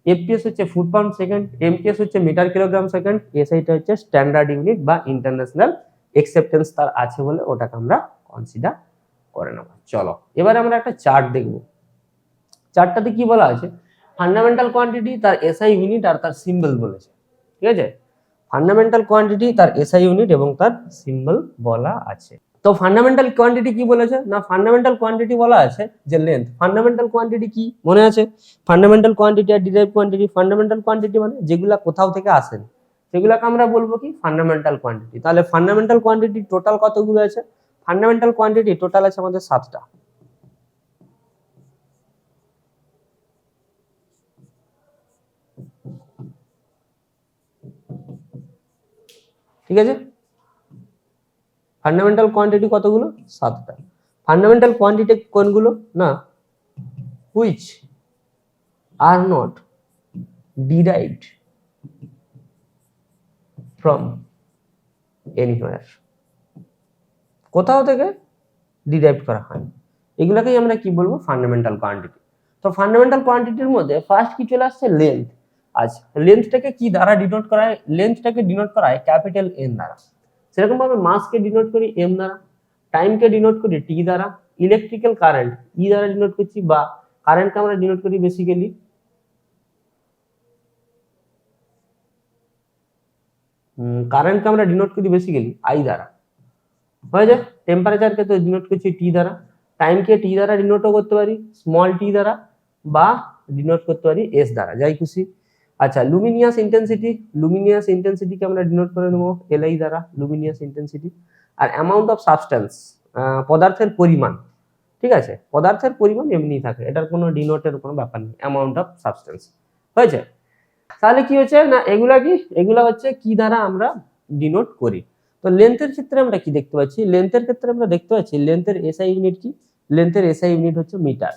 এপিএস হচ্ছে ফুট পাউন্ড সেকেন্ড, এমকেএস হচ্ছে মিটার, কিলোগ্রাম, সেকেন্ড, এসআইটা হচ্ছে স্ট্যান্ডার্ড ইউনিট বা ইন্টারন্যাশনাল অ্যাকসেপ্টেন্স তার আছে বলে ওটাকে আমরা কনসিডার করে নেব। চলো এবারে আমরা একটা চার্ট দেখব। চার্টটাতে কি বলা আছে, ফান্ডামেন্টাল কোয়ান্টিটি, তার এসআই ইউনিট আর তার সিম্বল বলেছে। ঠিক আছে, ফান্ডামেন্টাল কোয়ান্টিটি, তার এসআই ইউনিট এবং তার সিম্বল বলা আছে। তো ফান্ডামেন্টাল কোয়ান্টিটি কি বলেছে না, ফান্ডামেন্টাল কোয়ান্টিটি বলা আছে যে লেন্থ। ফান্ডামেন্টাল কোয়ান্টিটি কি মনে আছে, ফান্ডামেন্টাল কোয়ান্টিটি আর ডিরাইভড কোয়ান্টিটি। ফান্ডামেন্টাল কোয়ান্টিটি মানে যেগুলা কোথাও থেকে আসেন, সেগুলাকে আমরা বলবো কি, ফান্ডামেন্টাল কোয়ান্টিটি। তাহলে ফান্ডামেন্টাল কোয়ান্টিটি টোটাল কতগুলো আছে, ফান্ডামেন্টাল কোয়ান্টিটি টোটাল আছে আমাদের 7টা। ঠিক আছে, ফান্ডামেন্টাল কোয়ান্টিটি কতগুলো, 7টা। ফান্ডামেন্টাল কোয়ান্টিটি কোনগুলো না, which are not derived from anywhere, কোথাও থেকে ডিরাইভ করা হয়, এগুলাকেই আমরা কি বলবো, ফান্ডামেন্টাল কোয়ান্টিটি। তো ফান্ডামেন্টাল কোয়ান্টিটির মধ্যে ফার্স্ট কি চলে আসছে, লেন্থ। আচ্ছা, লেন্থটাকে কি দ্বারা ডিনোট করা হয়, লেন্থটাকে ডিনোট করা হয় ক্যাপিটাল এন দ্বারা। সেরকম ভাবে মাসকে ডিনোট করি এম দ্বারা, টাইমকে ডিনোট করি টি দ্বারা, ইলেকট্রিক্যাল কারেন্ট ই দ্বারা ডিনোট করছি, বা কারেন্টকে আমরা ডিনোট করি বেসিক্যালি কারেন্টকে আমরা ডিনোট করি বেসিক্যালি আই দ্বারা, হয়ে যায়। টেম্পারেচারকে তো ডিনোট করছি টি দ্বারা, টাইমকে টি দ্বারা ডিনোটও করতে পারি, স্মল টি দ্বারা, বা ডিনোট করতে পারি এস দ্বারা, যাই খুশি। আচ্ছা, লুমিনিয়াস ইন্টেন্সিটি, লুমিনিয়াস ইন্টেন্সিটিকে আমরা ডিনোট করে নেবো এলআই দ্বারা, লুমিনিয়াস ইন্টেন্সিটি। আর অ্যামাউন্ট অফ সাবস্টেন্স, পদার্থের পরিমাণ, ঠিক আছে, পদার্থের পরিমাণ এমনি থাকে, এটার কোনো ডিনোটের কোনো ব্যাপার নেই, অ্যামাউন্ট অফ সাবস্টেন্স, হয়েছে। তাহলে কি হচ্ছে না, এগুলা হচ্ছে কি দ্বারা আমরা ডিনোট করি। তো লেন্থের ক্ষেত্রে আমরা কি দেখতে পাচ্ছি, লেন্থের ক্ষেত্রে আমরা দেখতে পাচ্ছি লেন্থের এসআই ইউনিট কি, লেন্থের এসআই ইউনিট হচ্ছে মিটার।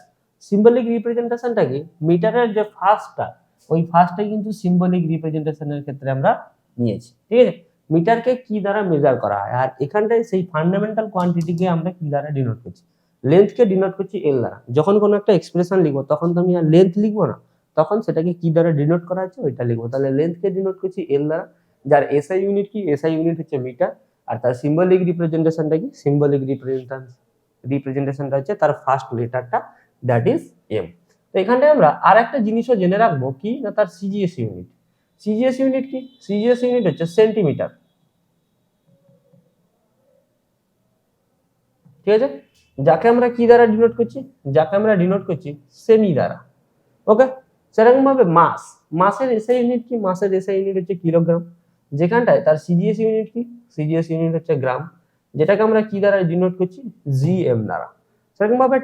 সিম্বলিক রিপ্রেজেন্টেশনটা কি, মিটারের যে ফার্স্টটা, ওই ফার্স্টটাই কিন্তু সিম্বলিক রিপ্রেজেন্টেশনের ক্ষেত্রে আমরা নিয়েছি। ঠিক আছে, মিটারকে কি দ্বারা মেজার করা হয়, আর এখানটায় সেই ফান্ডামেন্টাল কোয়ান্টিটিকে আমরা কি দ্বারা ডিনোট করছি, লেন্থকে ডিনোট করছি এল দ্বারা। যখন কোনো একটা এক্সপ্রেশন লিখবো তখন তো আমি আর লেন্থ লিখবো না, তখন সেটাকে কি দ্বারা ডিনোট করা হচ্ছে ওইটা লিখবো। তাহলে লেন্থকে ডিনোট করছি এল দ্বারা, যার এসআই ইউনিট কি, এসআই ইউনিট হচ্ছে মিটার, আর তার সিম্বলিক রিপ্রেজেন্টেশনটা কি, সিম্বলিক রিপ্রেজেন্টেশনটা হচ্ছে তার ফার্স্ট লেটারটা, দ্যাট ইজ এম। তো এখানটায় আমরা আর একটা জিনিসও জেনে রাখবো কি না, তার সিজিএস ইউনিট। সিজিএস ইউনিট কি? সিজিএস ইউনিট হচ্ছে সেন্টিমিটার, ঠিক আছে, যাকে আমরা কি দ্বারা ডিনোট করছি, যাকে আমরা ডিনোট করছি সেমি দ্বারা। ওকে, সেরকম ভাবে মাসের এসআই ইউনিট কি? মাসের এসআই ইউনিট হচ্ছে কিলোগ্রাম, যেখানটায় তার সিজিএস ইউনিট কি? সিজিএস ইউনিট হচ্ছে গ্রাম, যেটাকে আমরা কি দ্বারা ডিনোট করছি? জিএম দ্বারা। সেরকম ভাবে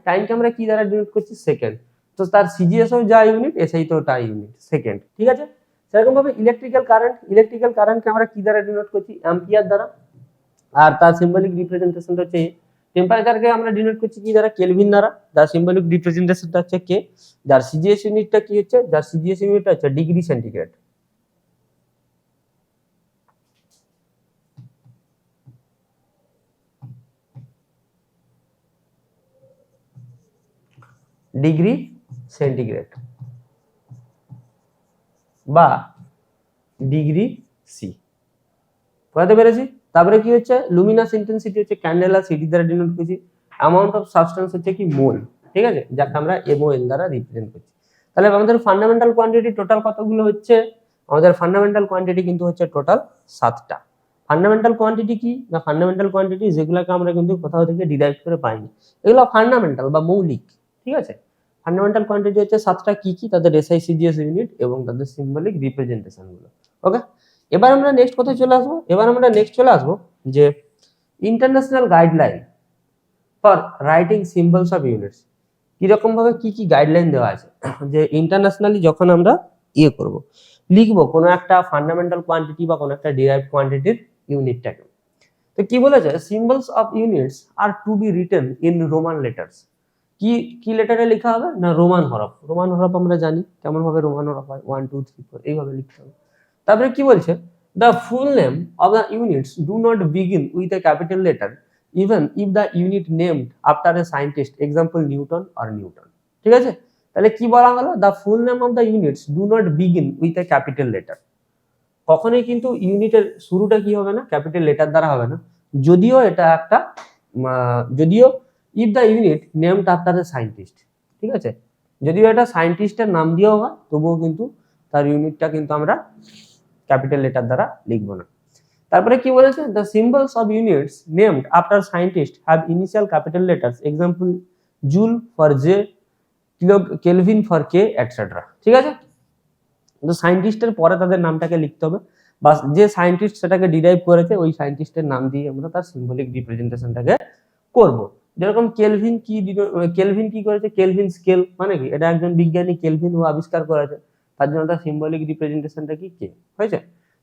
টাইমকে আমরা কি দ্বারা ডিনোট করছি? সেকেন্ড। তো তার সিজিএস ও যা ইউনিট, এসআই তো তাই ইউনিট, সেকেন্ড, ঠিক আছে। সেরকম ভাবে ইলেকট্রিক্যাল কারেন্টকে আমরা কি দ্বারা ডিনোট করছি? অ্যাম্পিয়ার দ্বারা। আর তার সিম্বলিক রিপ্রেজেন্টেশন হচ্ছে টেম্পারেচারকে আমরা ডিনোট করছি কি দ্বারা? কেলভিন দ্বারা। যার সিম্বলিক রিপ্রেজেন্টেশনটা হচ্ছে কে। যার সিজিএস ইউনিটটা কি হচ্ছে? যার সিজিএস ইউনিটটা হচ্ছে ডিগ্রি সেন্টিগ্রেড। ডিগ্রি সেন্টিগ্রেড বা ডিগ্রি সি, বুঝতে পেরেছি। তারপরে কি হচ্ছে? লুমিনাস ইন্টেন্সিটি হচ্ছে ক্যান্ডেলা সিটি দ্বারা ডিনোট করছি। অ্যামাউন্ট অফ সাবস্টেন্স হচ্ছে কি? মোল, ঠিক আছে, যাকে আমরা এমওএল দ্বারা রিপ্রেজেন্ট করছি। তাহলে আমাদের ফান্ডামেন্টাল কোয়ান্টিটি টোটাল কতগুলো হচ্ছে? আমাদের ফান্ডামেন্টাল কোয়ান্টিটি কিন্তু হচ্ছে টোটাল 7টা। ফান্ডামেন্টাল কোয়ান্টিটি কি না? ফান্ডামেন্টাল কোয়ান্টিটি যেগুলোকে আমরা কিন্তু কোথাও থেকে ডিরাইভ করে পাইনি, এগুলো ফান্ডামেন্টাল বা মৌলিক, ঠিক আছে। ফান্ডামেন্টাল কোয়ান্টিটি হচ্ছে 7টা। কি কি? তাদের এসআই সিজিএস ইউনিট এবং তাদের সিম্বলিক রিপ্রেজেন্টেশন গুলো। ওকে, এবার আমরা নেক্সট কোথায় চলে আসবো? এবার আমরা নেক্সট চলে আসবো যে international guideline for writing symbols of units. কিরকম ভাবে কি কি গাইডলাইন দেওয়া আছে যে ইন্টারন্যাশনালি যখন আমরা করব, লিখবো কোনো একটা ফান্ডামেন্টাল কোয়ান্টিটি বা কোনো একটা ডিরাইভড কোয়ান্টিটির ইউনিটটাকে। তো কি বলেছে? Symbols of units are to be written in roman letters. কি কি লেটারে লেখা হবে না? রোমান হরফ। রোমান হরফ আমরা জানি কেমন ভাবে রোমান হরফ হয়, 1 2 3 4 এইভাবে লিখতে হবে। তারপরে কি বলছে? The full name of the units do not begin with a capital letter even if the unit named after a scientist, example newton আর নিউটন, ঠিক আছে। তাহলে কি বলা হলো? The full name of the units do not begin with a capital letter. কখনোই কিন্তু ইউনিটের শুরুটা কি হবে না? ক্যাপিটাল লেটার দ্বারা হবে না। যদিও এটা একটা যদিও if the unit named after a scientist, ঠিক আছে, যদিও এটা সায়েন্টিস্টের নাম দিয়েও হয়, তবুও কিন্তু তার ইউনিটটা কিন্তু আমরা ক্যাপিটাল লেটার দ্বারা লিখবো না। তারপরে কি বলেছে? The symbols of units named after scientist have initial capital letters, example joule for J, kelvin for K, etcetera, ঠিক আছে। তো সায়েন্টিস্টের পরে তাদের নামটাকে লিখতে হবে, বা যে সায়েন্টিস্ট সেটাকে ডিরাইভ করেছে ওই সায়েন্টিস্টের নাম দিয়ে আমরা তার সিম্বলিক রিপ্রেজেন্টেশনটাকে করব। যেরকম কেলভিন কি করেছে? কেলভিন স্কেল মানে কি? এটা একজন বিজ্ঞানী কেলভিন ও আবিষ্কার করেছে, তার জন্য তার সিম্বলিক রিপ্রেজেন্টেশনটা কি? কে, হয়েছে।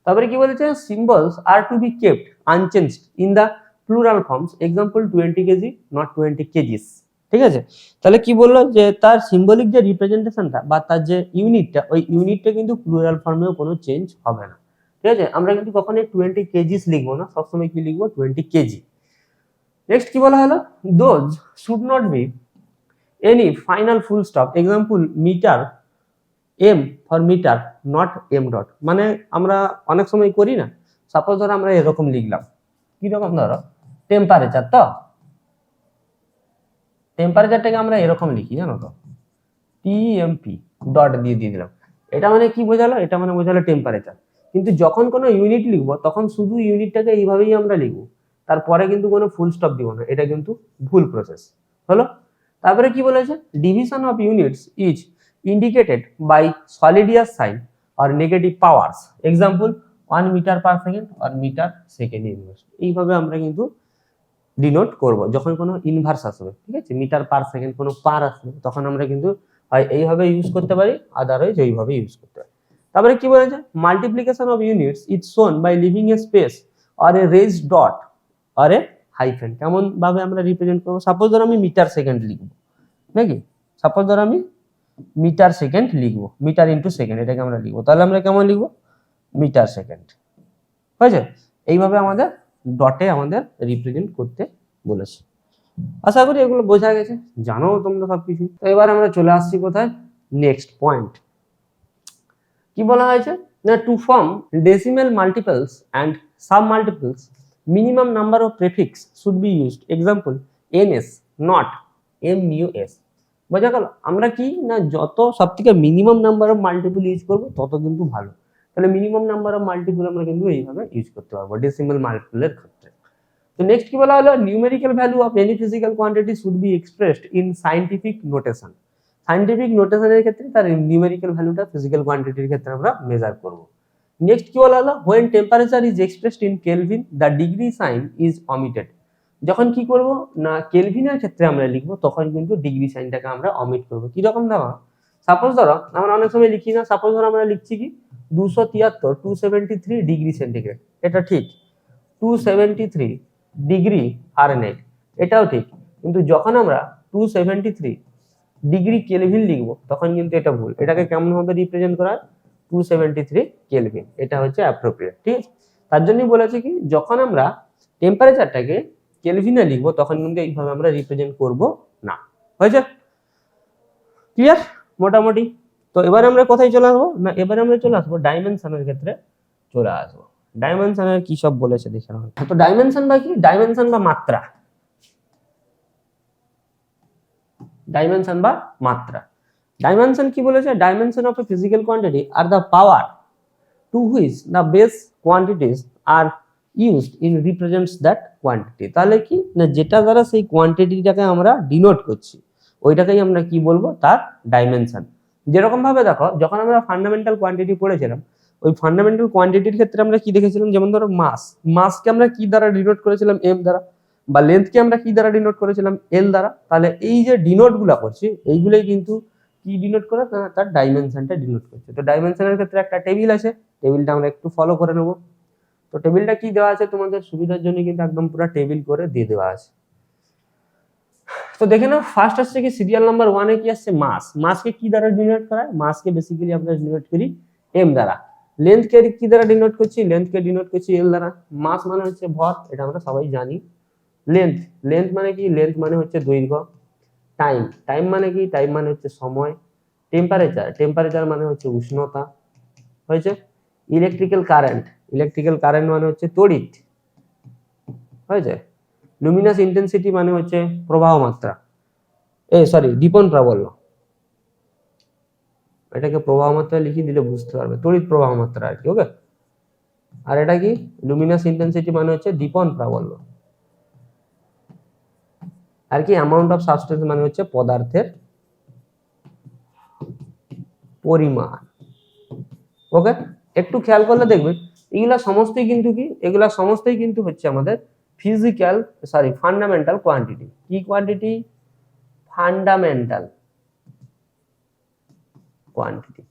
তারপরে কি বলেছে? Symbols are to be kept unchanged in the plural forms, example 20 kg not 20 kgs, ঠিক আছে। তাহলে কি বললো? যে তার সিম্বলিক যে রিপ্রেজেন্টেশনটা বা তার যে ইউনিটটা, ওই ইউনিটটা কিন্তু প্লুরাল ফর্মেও কোনো চেঞ্জ হবে না, ঠিক আছে। আমরা কিন্তু কখনোই 20 কেজিস লিখবো না, সবসময় কি লিখবো? 20 কেজি। নেক্সট কি বলা হলো? Those should not be any final full stop, example metre, M for metre not M dot. মানে আমরা অনেক সময় করি না, সাপোজ ধরো আমরা এরকম লিখলাম, কিরকম ধরো টেম্পারেচার, তো টেম্পারেচারটাকে আমরা এরকম লিখি, জানো তো, টিএমপি ডট দিয়ে দিলাম। এটা মানে কি বোঝালো? এটা মানে বোঝালো টেম্পারেচার। কিন্তু যখন কোনো ইউনিট লিখবো তখন শুধু ইউনিটটাকে এইভাবেই আমরা লিখবো, তারপরে কিন্তু কোনো ফুল স্টপ দিব না, এটা কিন্তু ভুল প্রসেস হলো। তারপরে কি বলেছে? Division of units is indicated by solidus sign আর negative powers, example 1 metre per second আর মিটার সেকেন্ড ইনভার্স। এইভাবে আমরা কিন্তু ডিনোট করব যখন কোনো ইনভার্স আসবে, ঠিক আছে, মিটার পার সেকেন্ড কোনো পার আসবে, তখন আমরা কিন্তু হয় এইভাবে ইউজ করতে পারি, আদারওয়াইজ এইভাবে ইউজ করতে পারি। তারপরে কি বলেছে? Multiplication of units is shown by leaving a space or a raised dot or a hyphen. কেমন ভাবে আমরা রিপ্রেজেন্ট করবো? সাপোজ ধরো আমি মিটার সেকেন্ড লিখবো, নাকি সাপোজ ধরো আমি মিটার সেকেন্ড লিখবো, মিটার ইন্টু সেকেন্ড এটাকে আমরা লিখবো, তাহলে আমরা কেমন লিখবো? মিটার সেকেন্ড, হয়েছে। এইভাবে আমাদের ডটে আমাদের রিপ্রেজেন্ট করতে বলেছে। আশা করি এগুলো বোঝা গেছে, জানো তোমরা সবকিছু। তো এবার আমরা চলে আসছি কোথায়? Next point. কি বলা হয়েছে না? To form decimal multiples and sub multiples minimum number of prefix should be used, example NS not MUS. বোঝা গেল? আমরা কি না যত সবথেকে minimum number of multiple use করবো তত কিন্তু ভালো। তাহলে মিনিমাম নাম্বার অফ মাল্টিপল আমরা কিন্তু এইভাবে ইউজ করতে পারবো ডেসিমাল মাল্টিপলের ক্ষেত্রে। তো নেক্সট কি বলা হলো, numerical value of any physical quantity should be expressed in scientific notation. Scientific নোটেশনের ক্ষেত্রে তার নিউমেরিক্যাল ভ্যালুটা ফিজিক্যাল কোয়ান্টিটির ক্ষেত্রে আমরা মেজার করব। নেক্সট কি বলা হলো, when temperature is expressed in kelvin the degree sign is omitted. যখন কি করব না কেলভিনের ক্ষেত্রে আমরা লিখবো তখন কিন্তু ডিগ্রি সাইনটাকে আমরা অমিট করবো। কিরকম দেওয়া, সাপোজ ধরো আমরা অনেক সময় লিখি না, সাপোজ ধরো আমরা লিখছি কি 273 ডিগ্রি সেন্টিগ্রেড, এটা ঠিক। 273 ডিগ্রি ফারেনহাইট, এটাও ঠিক। কিন্তু যখন আমরা 273 ডিগ্রি কেলভিন লিখবো তখন কিন্তু এটা ভুল। এটাকে কেমন ভাবে রিপ্রেজেন্ট করা হয়, 273 কেলভিন, এটা হচ্ছে অ্যাপ্রোপ্রিয়েট। ঠিক আছে, তার জন্যই বলেছি কি যখন আমরা টেম্পারেচারটাকে কেলভিনে লিখবো তখন কিন্তু এইভাবে আমরা রিপ্রেজেন্ট করব না। হয়েছে? ক্লিয়ার মোটামুটি? তো এবার আমরা কোথায় চলে আসবো না, এবারে আমরা চলে আসবো ডাইমেনশনের ক্ষেত্রে চলে আসবো। ডাইমেনশনের কি সব বলেছে দেখে নাও। তো ডাইমেনশন বা কি, ডাইমেনশন বা মাত্রা, ডাইমেনশন বা মাত্রা। ডাইমেনশন কি বলেছে, dimension of a physical quantity are the power to which the base quantities are used in represents that quantity. তাহলে কি না যেটা দ্বারা সেই কোয়ান্টিটিটাকে আমরা ডিনোট করছি ওইটাকেই আমরা কি বলবো, তার ডাইমেনশন। যেরকম ভাবে দেখো যখন আমরা ফান্ডামেন্টাল কোয়ান্টিটি পড়েছিলাম ওই ফান্ডামেন্টাল কোয়ান্টিটির ক্ষেত্রে আমরা কি দেখেছিলাম, যেমন ধরো মাসকে আমরা কি দ্বারা ডিনোট করেছিলাম, এম দ্বারা, বা লেন্থকে আমরা কি দ্বারা ডিনোট করেছিলাম, এল দ্বারা। তাহলে এই যে ডিনোট গুলা করছি এইগুলোই কিন্তু কি ডিনোট করে, তার ডাইমেনশনটা ডিনোট করছে। তো ডাইমেনশনের ক্ষেত্রে একটা টেবিল আছে, টেবিলটা আমরা একটু ফলো করে নেব। তো টেবিলটা কি দেওয়া আছে তোমাদের সুবিধার জন্য কিন্তু একদম পুরো টেবিল করে দিয়ে দেওয়া আছে। তো দেখে নাও, ফার্স্ট আসছে কি সিরিয়াল নাম্বার 1 এ কি আসছে, মাসকে কি দ্বারা ডিনোট করা হয়, মাসকে বেসিক্যালি আমরা ডিনোট করি এম দ্বারা। লেন্থকে কি দ্বারা ডিনোট করছি, লেন্থকে ডিনোট করছি এল দ্বারা। মাস মানে হচ্ছে ভর, এটা আমরা সবাই জানি। লেন্থ মানে কি, লেন্থ মানে হচ্ছে দৈর্ঘ্য। টাইম মানে কি, টাইম মানে হচ্ছে সময়। টেম্পারেচার মানে হচ্ছে উষ্ণতা। হয়েছে? ইলেকট্রিক্যাল কারেন্ট মানে হচ্ছে তড়িৎ। হয়েছে? লুমিনাস ইন্টেন্সিটি মানে হচ্ছে প্রবাহ মাত্রা, দীপন প্রাবল্য। এটাকে প্রবাহ মাত্রা লিখে দিলে বুঝতে পারবে, তড়িৎ প্রবাহ মাত্রা আর কি। ওকে, আর এটা কি লুমিনাস ইন্টেন্সিটি মানে হচ্ছে দীপন প্রাবল্য। আর কি অ্যামাউন্ট অফ সাবস্টেন্স মানে হচ্ছে পদার্থের পরিমাণ। ওকে, একটু খেয়াল করলে দেখবে এগুলা সমস্তই কিন্তু হচ্ছে আমাদের ফান্ডামেন্টাল কোয়ান্টিটি। কি কোয়ান্টিটি, ফান্ডামেন্টাল কোয়ান্টিটি।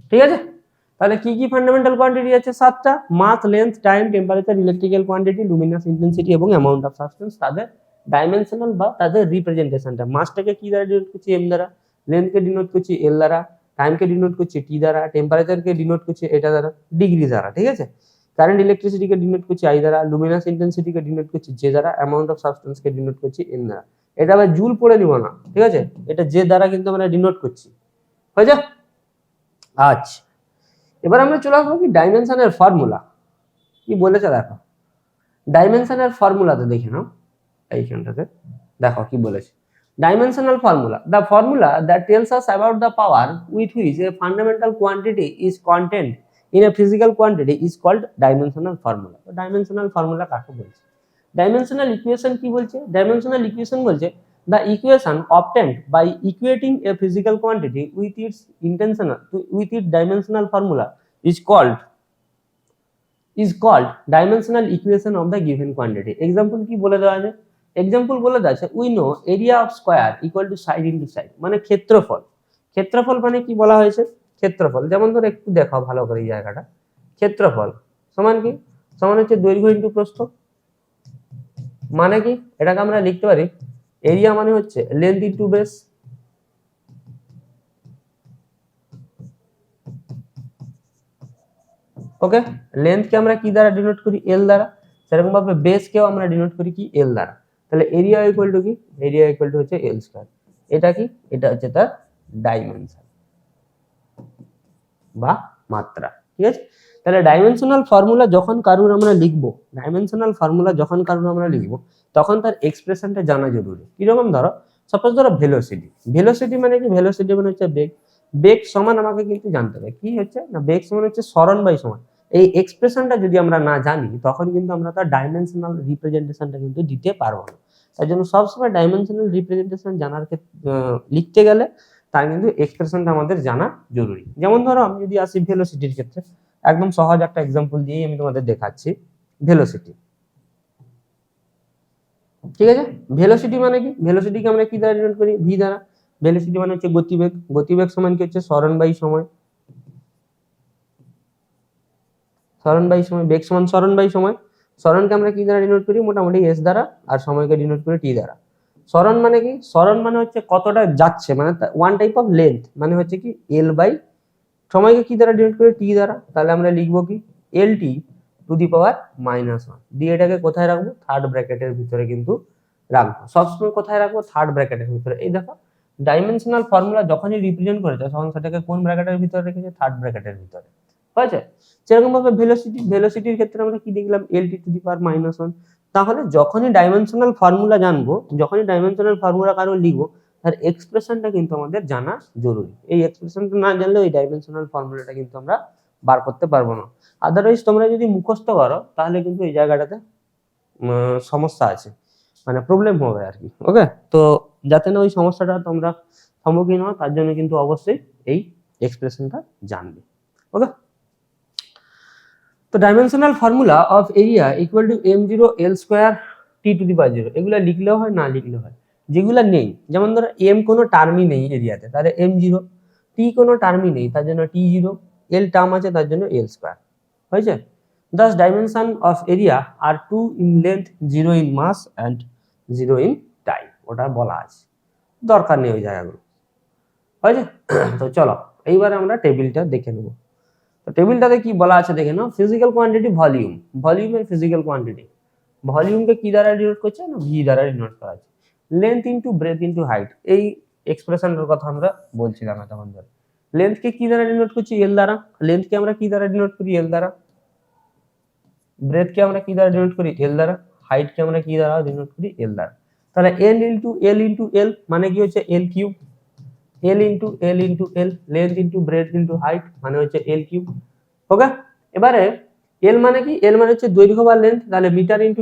ঠিক আছে, তাহলে কি কি ফান্ডামেন্টাল কোয়ান্টিটি আছে, 7টা। Mass, length, time, temperature, electrical quantity, luminous intensity এবং অ্যামাউন্ট অফ সাবস্টেন্স, তাদের ডাইমেনশনাল বা তাদের রিপ্রেজেন্টেশনটা। মাসটাকে কি দ্বারা ডিনোট করছি, এম দ্বারা। লেন্থকে ডিনোট করছি এল দ্বারা। টাইমকে ডিনোট করছি টি দ্বারা। টেম্পারেচারকে ডিনোট করছি এটা দ্বারা, ডিগ্রি দ্বারা। ঠিক আছে, কারেন্ট ইলেকট্রিসিটিকে ডিনোট করছি আই দ্বারা। লুমিনাস ইন্টেন্সিটিকে ডিনোট করছি জে দ্বারা। অ্যামাউন্ট অফ সাবস্টেন্সকে ডিনোট করছি এন দ্বারা। এটা আবার জুল পড়ে নিব না, ঠিক আছে, এটা জে দ্বারা কিন্তু আমরা ডিনোট করছি। হয়ে যা? আচ্ছা, এবার আমরা চলে আসবো কি ডাইমেনশনের ফর্মুলা কি বলেছে দেখো। ডাইমেনশনের ফর্মুলাতে দেখে নাও, এইখানটাতে দেখো কি বলেছে। Dimensional formula, the formula that tells us about the power with which a fundamental quantity is contained in a physical quantity is called dimensional formula. তো dimensional formula কাকে বলছে? Dimensional equation কি বলছে? Dimensional equation বলছে the equation obtained by equating a physical quantity with its dimensional formula is called dimensional equation of the given quantity. Example কি বলে দেওয়া আছে? এক্সাম্পল বলে দেওয়া, we know area of square equal to side into side, মানে ক্ষেত্রফল মানে কি বলা হয়েছে, ক্ষেত্রফল। যেমন ধরো একটু দেখাও ভালো করে এই জায়গাটা, ক্ষেত্রফল সমান কি, সমান হচ্ছে দৈর্ঘ্য ইনটু প্রস্থ। মানে কি, এটাকে আমরা লিখতে পারি এরিয়া মানে হচ্ছে লেন্থ ইনটু বেস। ওকে, লেন্থকে আমরা কি দ্বারা ডিনোট করি, এল দ্বারা। সেরকম ভাবে বেসকেও আমরা ডিনোট করি কি, এল দ্বারা। তাহলে এরিয়া ইকুয়াল টু কি, এরিয়া ইকুয়াল টু হচ্ছে এল স্কয়ার। এটা কি, এটা হচ্ছে তার ডাইমেনশন বা মাত্রা। ঠিক আছে। তাহলে ডাইমেনশনাল ফর্মুলা যখন কারুর আমরা লিখবো, তখন তার এক্সপ্রেশনটা জানা জরুরি। কিরকম ধরো, সাপোজ ধরো ভেলোসিটি মানে কি, ভেলোসিটি মানে হচ্ছে বেগ, বেগ সমান আমাকে কিন্তু জানতে হবে কি হচ্ছে না, বেগ সমান হচ্ছে সরণ বাই সময়। এই এক্সপ্রেশনটা যদি আমরা না জানি তখন কিন্তু আমরা তার ডাইমেনশনাল রিপ্রেজেন্টেশনটা কিন্তু দিতে পারবো না। তাই জন্য সবসময় ডাইমেনশনাল রিপ্রেজেন্টেশন জানার ক্ষেত্রে লিখতে গেলে তার কিন্তু এক্সপ্রেশনটা আমাদের জানা জরুরি। যেমন ধরো আমি যদি আসি ভেলোসিটির ক্ষেত্রে, একদম সহজ একটা এক্সাম্পল দিয়েই আমি তোমাদের দেখাচ্ছি। ভেলোসিটি, ঠিক আছে। ভেলোসিটি মানে কি, ভেলোসিটিকে আমরা কি দ্বারা ডিনোট করি, ভি দ্বারা। ভেলোসিটি মানে হচ্ছে গতিবেগ, গতিবেগ সমান কি হচ্ছে সরণ বাই সময়, সরণ বাই সময়, বেগ সমান সরণ বাই সময়। সরণকে আমরা কি দ্বারা ডিনোট করি, মোটামুটি এস দ্বারা, আর সময়কে ডিনোট করি টি দ্বারা। সরণ মানে কি, সরণ মানে হচ্ছে কতটা যাচ্ছে, মানে ওয়ান টাইপ অফ লেন্থ, মানে হচ্ছে কি এল বাই, সময়কে কি দ্বারা ডিনোট করি, টি দ্বারা। তাহলে আমরা লিখবো কি এল টি টু দি পাওয়ার -1 দিয়ে এটাকে কোথায় রাখবো, থার্ড ব্র্যাকেটের ভিতরে কিন্তু রাখবো। সবসময় কোথায় রাখবো, থার্ড ব্র্যাকেটের ভিতরে। এই দেখো ডাইমেনশনাল ফর্মুলা যখনই রিপ্রেজেন্ট করেছে তখন সেটাকে কোন ব্র্যাকেটের ভিতরে রেখেছে, থার্ড ব্র্যাকেটের ভিতরে, হয়েছে। সেরকম ভাবে ভেলোসিটির ক্ষেত্রে আমরা কি দেখলাম, এল টি টু দি পাওয়ার -1। তাহলে যখনই ডাইমেনশনাল ফর্মুলা জানবো, যখনই ডাইমেনশনাল ফর্মুলা কারো লিখবো, তার এক্সপ্রেশনটা কিন্তু আমাদের জানা জরুরি। এই এক্সপ্রেশনটা না জানলে ওই ডাইমেনশনাল ফর্মুলাটা কিন্তু আমরা বার করতে পারবো না। আদারওয়াইজ তোমরা যদি মুখস্থ করো তাহলে কিন্তু এই জায়গাটাতে সমস্যা আছে, মানে প্রবলেম হবে আর কি। ওকে, তো যাতে না ওই সমস্যাটা তোমরা সম্মুখীন হও তার জন্য কিন্তু অবশ্যই এই এক্সপ্রেশনটা জানবে। ওকে, তো dimensional formula of area equal to m0 l square t to the power 0, এগুলা লিখলেও হয় না লিখলেও হয়। যেগুলা নেই, যেমন ধরো m কোনো টার্মই নেই এরিয়াতে, তাহলে m0, t কোনো টার্মই নেই তার জন্য t0, l টার্ম আছে তার জন্য l স্কয়ার, হয়েছে। Thus dimension of area are 2 in length, 0 in mass and 0 in time, ওটা বলা আছে, দরকার নেই ওই জায়গাগুলো, হয়েছে। তো চলো এইবার আমরা টেবিলটা দেখে নেব। তো টেবিলটাতে কি বলা আছে দেখে নাও, ফিজিক্যাল কোয়ান্টিটি ভলিউম, ভলিউমের ফিজিক্যাল কোয়ান্টিটি, ভলিউমকে কি দ্বারা ডিনোট করছে না, ভি দ্বারা ডিনোট করা আছে। Length into breadth into height, এই এক্সপ্রেশনের কথা আমরা বলছিলাম এতক্ষণ ধরে। লেন্থকে কি দ্বারা ডিনোট করছি, এল দ্বারা। লেন্থকে আমরা কি দ্বারা ডিনোট করি, এল দ্বারা। ব্রেথকে আমরা কি দ্বারা ডিনোট করি, এল দ্বারা। হাইটকে আমরা কি দ্বারা ডিনোট করি, এল দ্বারা। তাহলে এল ইনটু এল মানে কি হচ্ছে L cube, L into L, length into breadth into height মানে হচ্ছে এল কিউব। ওকে, এবারে এল মানে কি, এল মানে হচ্ছে দৈর্ঘ্য বা লেন্থ, তাহলে মিটার ইনটু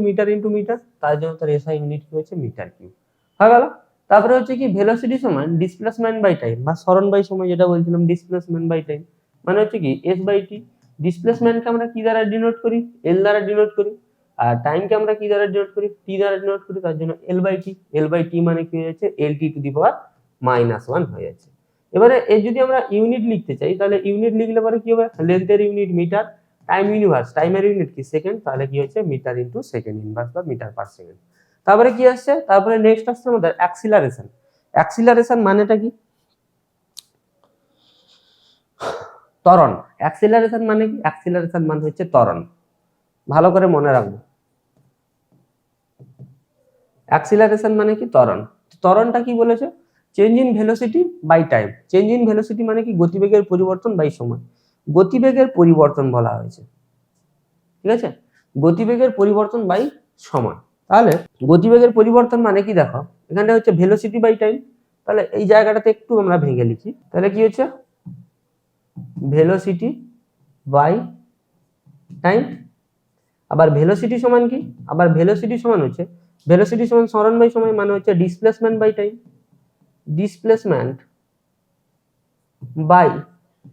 মিটার, তার জন্য তার এসআই ইউনিট কি হচ্ছে মিটার কিউব, হয়ে গেল। তারপরে হচ্ছে কি ভেলোসিটি সমান ডিসপ্লেসমেন্ট বাই টাইম, বা সরণ বাই সময়, যেটা বলছিলাম ডিসপ্লেসমেন্ট বাই টাইম, মানে হচ্ছে কি এস বাই টি। ডিসপ্লেসমেন্টকে আমরা কি দ্বারা ডিনোট করি, এল দ্বারা ডিনোট করি, আর টাইমকে আমরা কি দ্বারা ডিনোট করি, টি দ্বারা ডিনোট করি, তার জন্য L by T. L by T মানে কি হয়ে যাচ্ছে, এল টি টু দি পাওয়ার -1 হয়ে যাচ্ছে। এবারে এই যদি আমরা ইউনিট লিখতে চাই, তাহলে ইউনিট লিখলে পরে কি হবে, লেন্থের ইউনিট মিটার, টাইম ইউনিভার্স, টাইমের ইউনিট কি সেকেন্ড, তাহলে কি হচ্ছে মিটার ইনটু সেকেন্ড ইনভার্স বা মিটার পার সেকেন্ড। তারপরে কি আসছে, তারপরে নেক্সট আসছে আমাদের অ্যাক্সিলারেশন। অ্যাক্সিলারেশন মানেটা কি, ত্বরণ। অ্যাক্সিলারেশন মানে কি, অ্যাক্সিলারেশন মানে হচ্ছে ত্বরণ, ভালো করে মনে রাখবো। অ্যাক্সিলারেশন মানে কি ত্বরণ। ত্বরণটা কি বলেছে, change in velocity by time. Change in velocity মানে কি গতিবেগের পরিবর্তন বাই সময়, গতিবেগের পরিবর্তন বলা হয়েছে, ঠিক আছে, গতিবেগের পরিবর্তন বাই সময়। তাহলে গতিবেগের পরিবর্তন মানে কি, দেখো এখানটা হচ্ছে ভেলোসিটি বাই টাইম, তাহলে এই জায়গাটাতে একটু আমরা ভেঙে লিখি, তাহলে কি হচ্ছে ভেলোসিটি বাই টাইম। আবার ভেলোসিটি সমান কি, আবার ভেলোসিটি সমান হচ্ছে, ভেলোসিটি সমান সরণ বাই সময় মানে হচ্ছে displacement by time, displacement by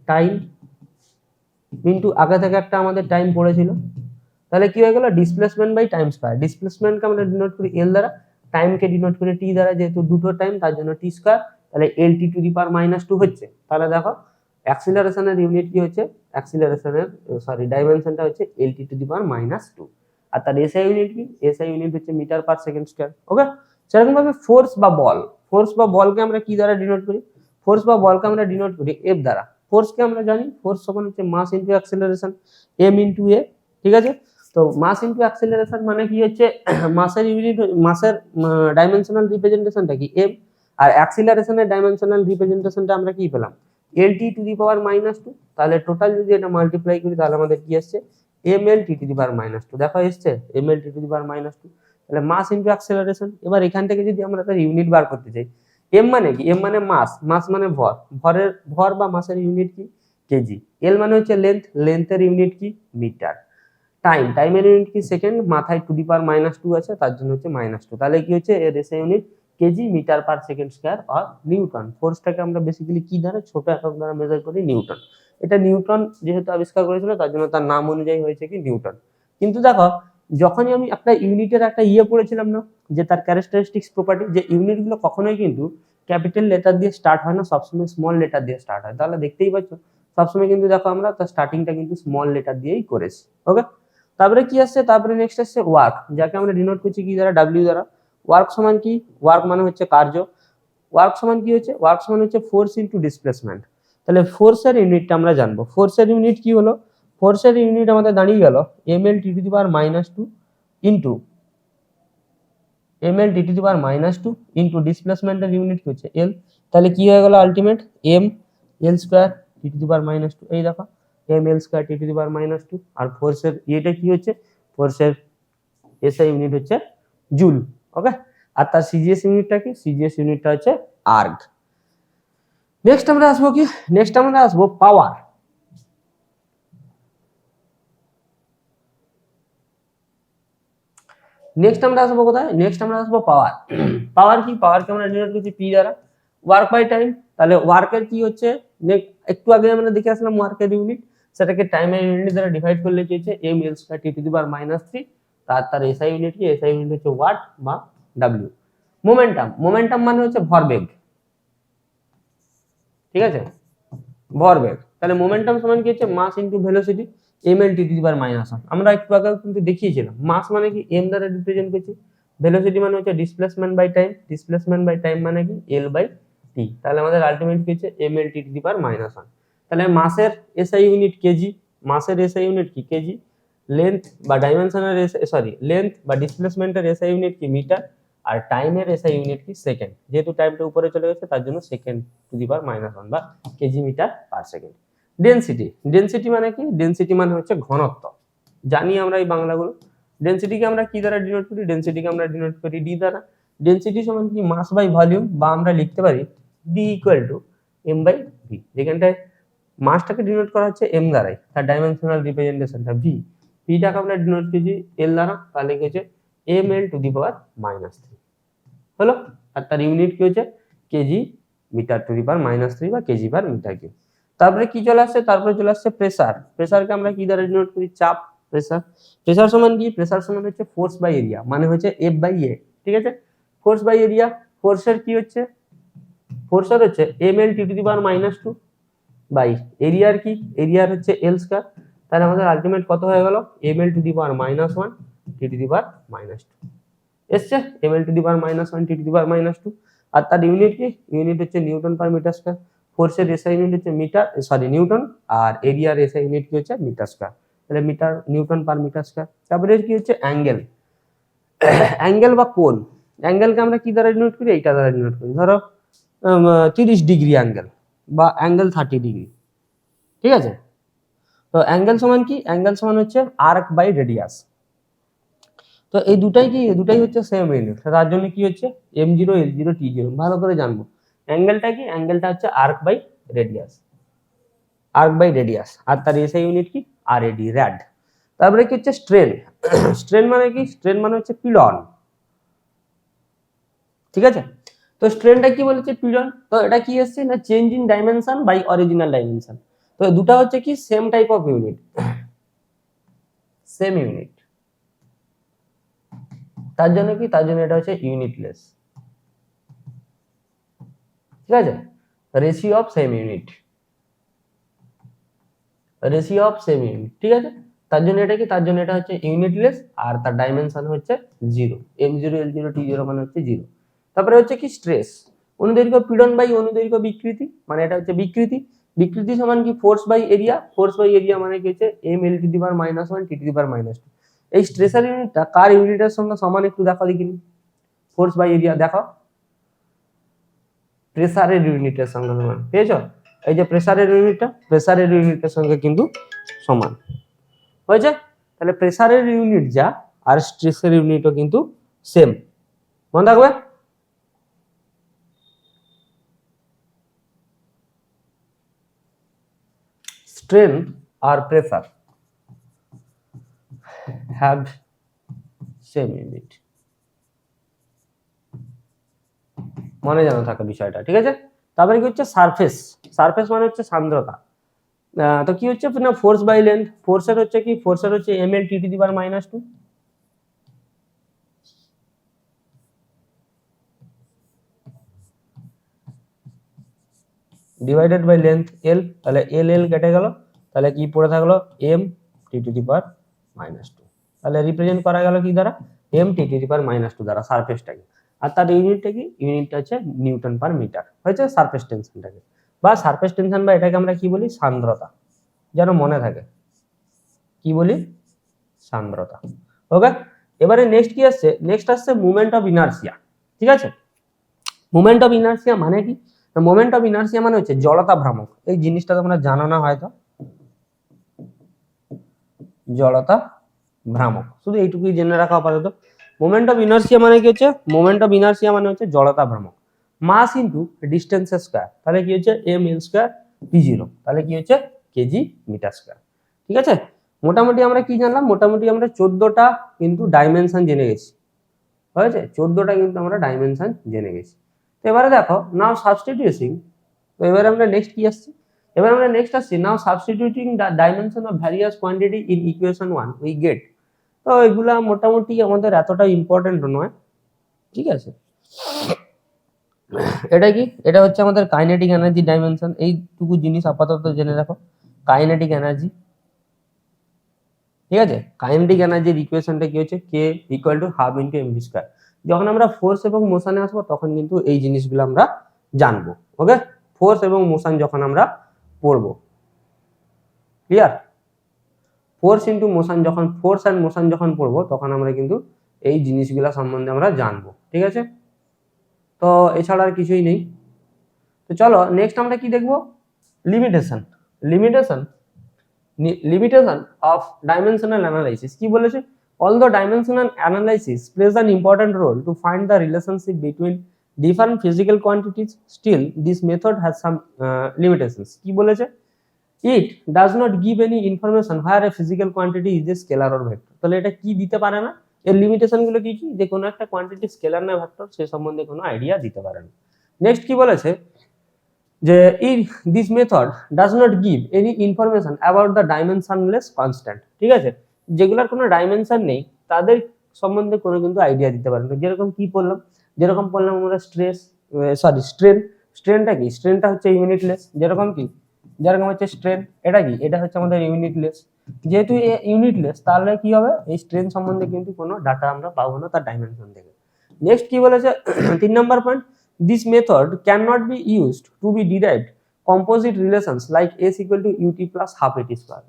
time into আগে থেকে একটা আমাদের টাইম পড়েছিল, তাহলে কি হয়ে গেল ডিসপ্লেসমেন্ট বাই টাইম স্কয়ার। ডিসপ্লেসমেন্টকে আমরা ডিনোট করি এল দ্বারা, টাইমকে ডিনোট করি টি দ্বারা, যেহেতু দুটো টাইম তার জন্য টি স্কয়ার, তাহলে এল টি টু দি পাওয়ার -2 হচ্ছে। তাহলে দেখো অ্যাক্সিলারেশনের ইউনিট কি হচ্ছে, অ্যাক্সিলারেশনের ডাইমেনশনটা হচ্ছে এল টি টু দি পাওয়ার -2, আর তার এসআই ইউনিট কি, এসআই ইউনিট হচ্ছে মিটার পার সেকেন্ড স্কয়ার। ওকে, সেরকম ভাবে ফোর্স বা বল, ফোর্স বা বলকে আমরা কি দ্বারা ডিনোট করি, ফোর্স বা বলকে আমরা ডিনোট করি এফ দ্বারা। ফোর্সকে আমরা জানি, ফোর্স সমান হচ্ছে mass into acceleration, M into A, ঠিক আছে। তো মাস ইনটু অ্যাক্সিলারেশন মানে কি হচ্ছে, মাসের ইউনিট, মাসের ডাইমেনশনাল রিপ্রেজেন্টেশনটা কি এম, আর অ্যাক্সিলারেশনের ডাইমেনশনাল রিপ্রেজেন্টেশনটা আমরা কি পেলাম, LT টু দি পাওয়ার -2, তাহলে টোটাল যদি এটা মাল্টিপ্লাই করি তাহলে আমাদের কি আসছে mLT টু দি পাওয়ার -2। দেখো এসছে mLT টু দি পাওয়ার -2, তাহলে মাস ইনটু অ্যাক্সেলারেশন। এবার এখান থেকে যদি আমরা তার ইউনিট বার করতে চাই, m মানে কি, m মানে মাস, মাস মানে ভর, ভর বা মাসের ইউনিট কি কেজি, l মানে হচ্ছে লেন্থ, লেন্থের ইউনিট কি মিটার, টাইমের ইউনিট কি সেকেন্ড, মাথায় টু দি পাওয়ার -2 আছে তার জন্য হচ্ছে -2, তাহলে কি হচ্ছে এর SI unit KG metre per second square আর নিউটন। ফোর্সটাকে আমরা বেসিক্যালি কি দ্বারা, ছোট একক দ্বারা মেজার করি, নিউটন। এটা নিউটন যেহেতু আবিষ্কার করেছিল তার জন্য তার নাম অনুযায়ী হয়েছে কি নিউটন। কিন্তু দেখো যখনই আমি একটা ইউনিটের একটা পড়েছিলাম না, যে তার ক্যারেক্টারিস্টিক্স প্রপার্টি, যে ইউনিটগুলো কখনোই কিন্তু ক্যাপিটাল লেটার দিয়ে স্টার্ট হয় না, সবসময় স্মল লেটার দিয়ে স্টার্ট হয়। তাহলে দেখতেই পাচ্ছ সবসময় কিন্তু দেখো আমরা তার স্টার্টিংটা কিন্তু স্মল লেটার দিয়েই করেছি। ওকে, তারপরে কি আসছে, তারপরে নেক্সট আসছে ওয়ার্ক, যাকে আমরা ডিনোট করছি কি দ্বারা, ডাব্লিউ দ্বারা। ওয়ার্ক সমান কি, ওয়ার্ক মানে হচ্ছে কার্য, ওয়ার্ক সমান কি হচ্ছে, ওয়ার্ক সমান হচ্ছে ফোর্স ইনটু ডিসপ্লেসমেন্ট। তাহলে ফোর্সের ইউনিটটা আমরা জানবো, ফোর্সের ইউনিট কি হলো, ফোর্সের ইউনিট আমাদের দাঁড়িয়ে গেল ml t to the power -2 into ml t to the power -2 into ডিসপ্লেসমেন্টের ইউনিট কি হচ্ছে l। তাহলে কি হয়ে গেল ultimate m l square t to the power -2, এই দেখো m l square t to the power -2। আর ফোর্সের এটা কি হচ্ছে, ফোর্সের এসআই ইউনিট হচ্ছে জুল। ওকে, আর তার সিজিএস ইউনিটটা কি, সিজিএস ইউনিটটা হচ্ছে আর্গ। নেক্সট আমরা আসবো কি, নেক্সট আমরা আসবো পাওয়ার। নেক্সট আমরা আসবো কোথায়, নেক্সট আমরা আসবো পাওয়ার। পাওয়ার কি, পাওয়ারকে আমরা ডিনোট করছি পি দ্বারা। ওয়ার্ক বাই টাইম, তাহলে ওয়ার্কের কি হচ্ছে, একটু আগে আমরা দেখে আসলাম ওয়ার্কের ইউনিট, সেটাকে টাইমের ইউনিট দ্বারা ডিভাইড করলে কি হচ্ছে m l square t to the power -3। তার এসআই ইউনিট কি, এসআই ইউনিট হচ্ছে ওয়াট বা ডাব্লিউ। মোমেন্টাম, মোমেন্টাম মানে হচ্ছে ভরবেগ, ঠিক আছে, ভরবেগ। তাহলে মোমেন্টাম সমান কি হচ্ছে mass into velocity, ml t to the power -1। আমরা একটু আগে কিন্তু দেখিয়েছিলাম মাস মানে কি m দ্বারা রিপ্রেজেন্ট করছি, ভেলোসিটি মানে হচ্ছে displacement by time, displacement by time মানে কি l বাই t। তাহলে আমাদের আলটিমেট কি হচ্ছে ml t to the power -1। তাহলে মাসের এসআই ইউনিট কেজি, মাসের এসআই ইউনিট কি কেজি, লেন্থ বা ডাইমেনশনের লেন্থ বা ডিসপ্লেসমেন্টের এসআই ইউনিট কি মিটার, আর টাইমের এসআই ইউনিট কি সেকেন্ড, যেহেতু টাইমটা উপরে চলে গেছে তার জন্য সেকেন্ড টু দি পাওয়ার -1 বা kg metre per second. Density, density মানে কি, ডেনসিটি মানে হচ্ছে ঘনত্ব, জানি আমরা এই বাংলাগুলো। ডেনসিটিকে আমরা কি দ্বারা ডিনোট করি, ডেনসিটিকে আমরা ডিনোট করি ডি দ্বারা। ডেনসিটি সমান কি মাস বাই ভলিউম, বা আমরা লিখতে পারি D equal to M by V, যেখানটায় মাসটাকে ডিনোট করা হচ্ছে এম দ্বারাই, তার ডাইমেনশনাল রিপ্রেজেন্টেশনটা ভি, ভিটাকে আমরা ডিনোট করছি এল দ্বারা, তাহলে কি হচ্ছে M L to the power -3 হলো। আর তার ইউনিট কি হচ্ছে KG metre two the power -3 বা কেজি পার মিটার কিউব। তারপরে কি চলে আসছে, তারপরে চলে আসছে প্রেসার। প্রেসারকে আমরা কি দ্বারা ডিনোট করি, চাপ, প্রেসার। প্রেসার সমান কি, প্রেসার সমান হচ্ছে ফোর্স বাই এরিয়া, মানে হচ্ছে এফ বাই এ, ঠিক আছে, ফোর্স বাই এরিয়া। ফোর্সের কি হচ্ছে, ফোর্সের হচ্ছে M L T to the power -2 by এরিয়ার কি, এরিয়ার হচ্ছে এল স্কয়ার। তাহলে আমাদের আলটিমেট কত হয়ে গেল, M L to the power -1 T to the power -2 এসছে, M L to the power -1 T to the power -2। আর তার ইউনিট কি, ইউনিট হচ্ছে নিউটন পার মিটার স্কয়ার। ফোর্সের এসআই ইউনিট হচ্ছে নিউটন, আর এরিয়ার এসআই ইউনিট কি হচ্ছে মিটার স্কয়ার, তাহলে metre newton per metre square. তারপরে কি হচ্ছে অ্যাঙ্গেল, অ্যাঙ্গেল বা কোণ। অ্যাঙ্গেলকে আমরা কি দ্বারা ডিনোট করি, এইটা দ্বারা ডিনোট করি, ধরো 30 ডিগ্রি অ্যাঙ্গেল বা অ্যাঙ্গেল 30 ডিগ্রি, ঠিক আছে। তো অ্যাঙ্গেল সমান কি, অ্যাঙ্গেল সমান হচ্ছে আর্ক বাই রেডিয়াস। তো এই দুটাই কি, দুটাই হচ্ছে সেম ইউনিট, তার জন্য কি হচ্ছে m0 l0 t0 ভালো করে জানবো। অ্যাঙ্গেলটা কি, অ্যাঙ্গেলটা হচ্ছে arc by radius, arc by radius. আর তার এসআই ইউনিট কি RAD, র্যাড। তারপরে কি হচ্ছে স্ট্রেন। স্ট্রেন মানে কি, স্ট্রেন মানে হচ্ছে পিলন, ঠিক আছে। তো স্ট্রেনটা কি বলেছে, পিলন। তো এটা কি এসছে না, change in dimension by original dimension. তো দুটো হচ্ছে কি same type of unit, same unit, তার জন্য কি, তার জন্য এটা হচ্ছে ইউনিটলেস, ঠিক আছে। Ratio of same unit, ratio of same unit, ঠিক আছে। তার জন্য এটা কি, তার জন্য এটা হচ্ছে ইউনিটলেস, আর তার ডাইমেনশন হচ্ছে 0, m0 l0 t0 মানে হচ্ছে 0। তারপরে হচ্ছে কি স্ট্রেস, অনুদৈর্ঘ্য পীড়ন বাই অনুদৈর্ঘ্য বিকৃতি, মানে এটা হচ্ছে বিকৃতি। বিকৃতি সমান কি force by area, force by area মানে কি হচ্ছে m l to the power -1 t to the power -2। এই স্ট্রেসের ইউনিটটা কার ইউনিটের সঙ্গে সমান, একটু দেখো দেখিনি, ফোর্স বাই এরিয়া দেখো, প্রেসারের ইউনিটের সঙ্গে সমান, পেয়েছো। এই যে প্রেসারের ইউনিটের সঙ্গে কিন্তু সমান হয়েছে। তাহলে প্রেসারের ইউনিট যা আর স্ট্রেসের ইউনিটও কিন্তু সেম, মনে থাকবে। strength or pressure have same unit, মনে জানা থাকে বিষয়টা, ঠিক আছে। তারপরে কি হচ্ছে সারফেস মানে হচ্ছে সান্দ্রতা। তো কি হচ্ছে না, ফোর্স বাই লেন্থ, ফোর্সের হচ্ছে কি, ফোর্সের হচ্ছে ml t to the power -2 divided by length l, তাহলে l কেটে গেল, তাহলে কি পড়ে থাকলো m t to the power -2, তাহলে রিপ্রেজেন্ট করা গেল কি দ্বারা, m t to the power -2 দ্বারা সারফেসটাকে। আর তার ইউনিটটা কি, ইউনিটটা হচ্ছে নিউটন পার মিটার, হয়েছে সারফেস টেনশনটাকে, বা সারফেস টেনশন, বা এটাকে আমরা কি বলি, সান্দ্রতা, যেন মনে থাকে, কি বলি, সান্দ্রতা। ওকে, এবারে নেক্সট কি আসছে, নেক্সট আসছে মোমেন্ট অফ ইনার্সিয়া, ঠিক আছে। মোমেন্ট অফ ইনার্সিয়া মানে কি, মোমেন্ট অফ ইনার্সিয়া মানে হচ্ছে জড়তা ভ্রামক। এই জিনিসটা তোমরা জানো না হয়তো, জড়তা ভ্রামক, শুধু এইটুকুই জেনে রাখা আপাতত। মোমেন্ট অফ ইনার্সিয়া মানে কি হচ্ছে, মোমেন্ট অফ ইনার্সিয়া মানে হচ্ছে জড়তা ভ্রামক, মাস ইনটু ডিসটেন্স স্কয়ার, তাহলে কি হচ্ছে m l স্কয়ার p0, তাহলে কি হচ্ছে কেজি মিটার স্কয়ার, ঠিক আছে। মোটামুটি আমরা কি জানলাম, মোটামুটি আমরা 14টা কিন্তু ডাইমেনশন জেনে গেছি, হয়েছে 14টা কিন্তু আমরা ডাইমেনশন জেনে গেছি। তো এবারে দেখো, নাও সাবস্টিটিউশন, তো এবারে আমরা নেক্সট কি আসছি, এবার আমরা নেক্সট আসছি, now substituting the dimension of various quantity in equation 1 we get. তো এগুলা মোটামুটি আমাদের এতটা ইম্পর্টেন্ট নয়, ঠিক আছে। এটা কি, এটা হচ্ছে আমাদের কাইনেটিক এনার্জি ডাইমেনশন, এইটুকু জিনিস আপাতত জেনে রাখো, কাইনেটিক এনার্জি, ঠিক আছে। কাইনেটিক এনার্জির ইকুয়েশনটা কি হচ্ছে, k equal to half into mv square. যখন আমরা ফোর্স এবং মোশনে আসবো তখন কিন্তু এই জিনিসগুলো আমরা জানবো, ওকে। ফোর্স এবং মোশন যখন আমরা পড়বো, ক্লিয়ার, ফোর্স ইন্টু মোশন, যখন ফোর্স অ্যান্ড মোশন যখন পড়বো তখন আমরা কিন্তু এই জিনিসগুলো সম্বন্ধে আমরা জানবো, ঠিক আছে। তো এছাড়া আর কিছুই নেই। তো চলো নেক্সট আমরা কি দেখবো, limitation, limitation of dimensional analysis. কি বলেছে, although dimensional analysis plays an important role to find the relationship between different physical quantities, still this method has some limitations. কি বলেছে, it does not give any information where a physical quantity is a scalar or vector। তাহলে এটা কি দিতে পারে না, এর limitation গুলো কি কি, যে কোনো একটা কোয়ান্টিটি স্কেলার না ভেক্টর সে সম্বন্ধে কোনো আইডিয়া দিতে পারে না। নেক্সট কি বলেছে, যে this method does not give any information about the dimensionless constant, ঠিক আছে। যেগুলোর কোনো ডাইমেনশন নেই তাদের সম্বন্ধে কোনো কিন্তু আইডিয়া দিতে পারে না। যেরকম কি বললাম, যেরকম বললাম আমরা স্ট্রেনটা কি, স্ট্রেনটা হচ্ছে ইউনিটলেস, যেরকম কি, যেরকম হচ্ছে স্ট্রেন, এটা কি, এটা হচ্ছে আমাদের ইউনিটলেস। যেহেতু ইউনিটলেস তাহলে কি হবে, এই স্ট্রেন সম্বন্ধে কিন্তু কোনো ডাটা আমরা পাবো না তার ডাইমেনশন থেকে। নেক্সট কি বলেছে 3 নম্বর point, this method cannot be used to be derived composite relations like s equal to ut plus half at square।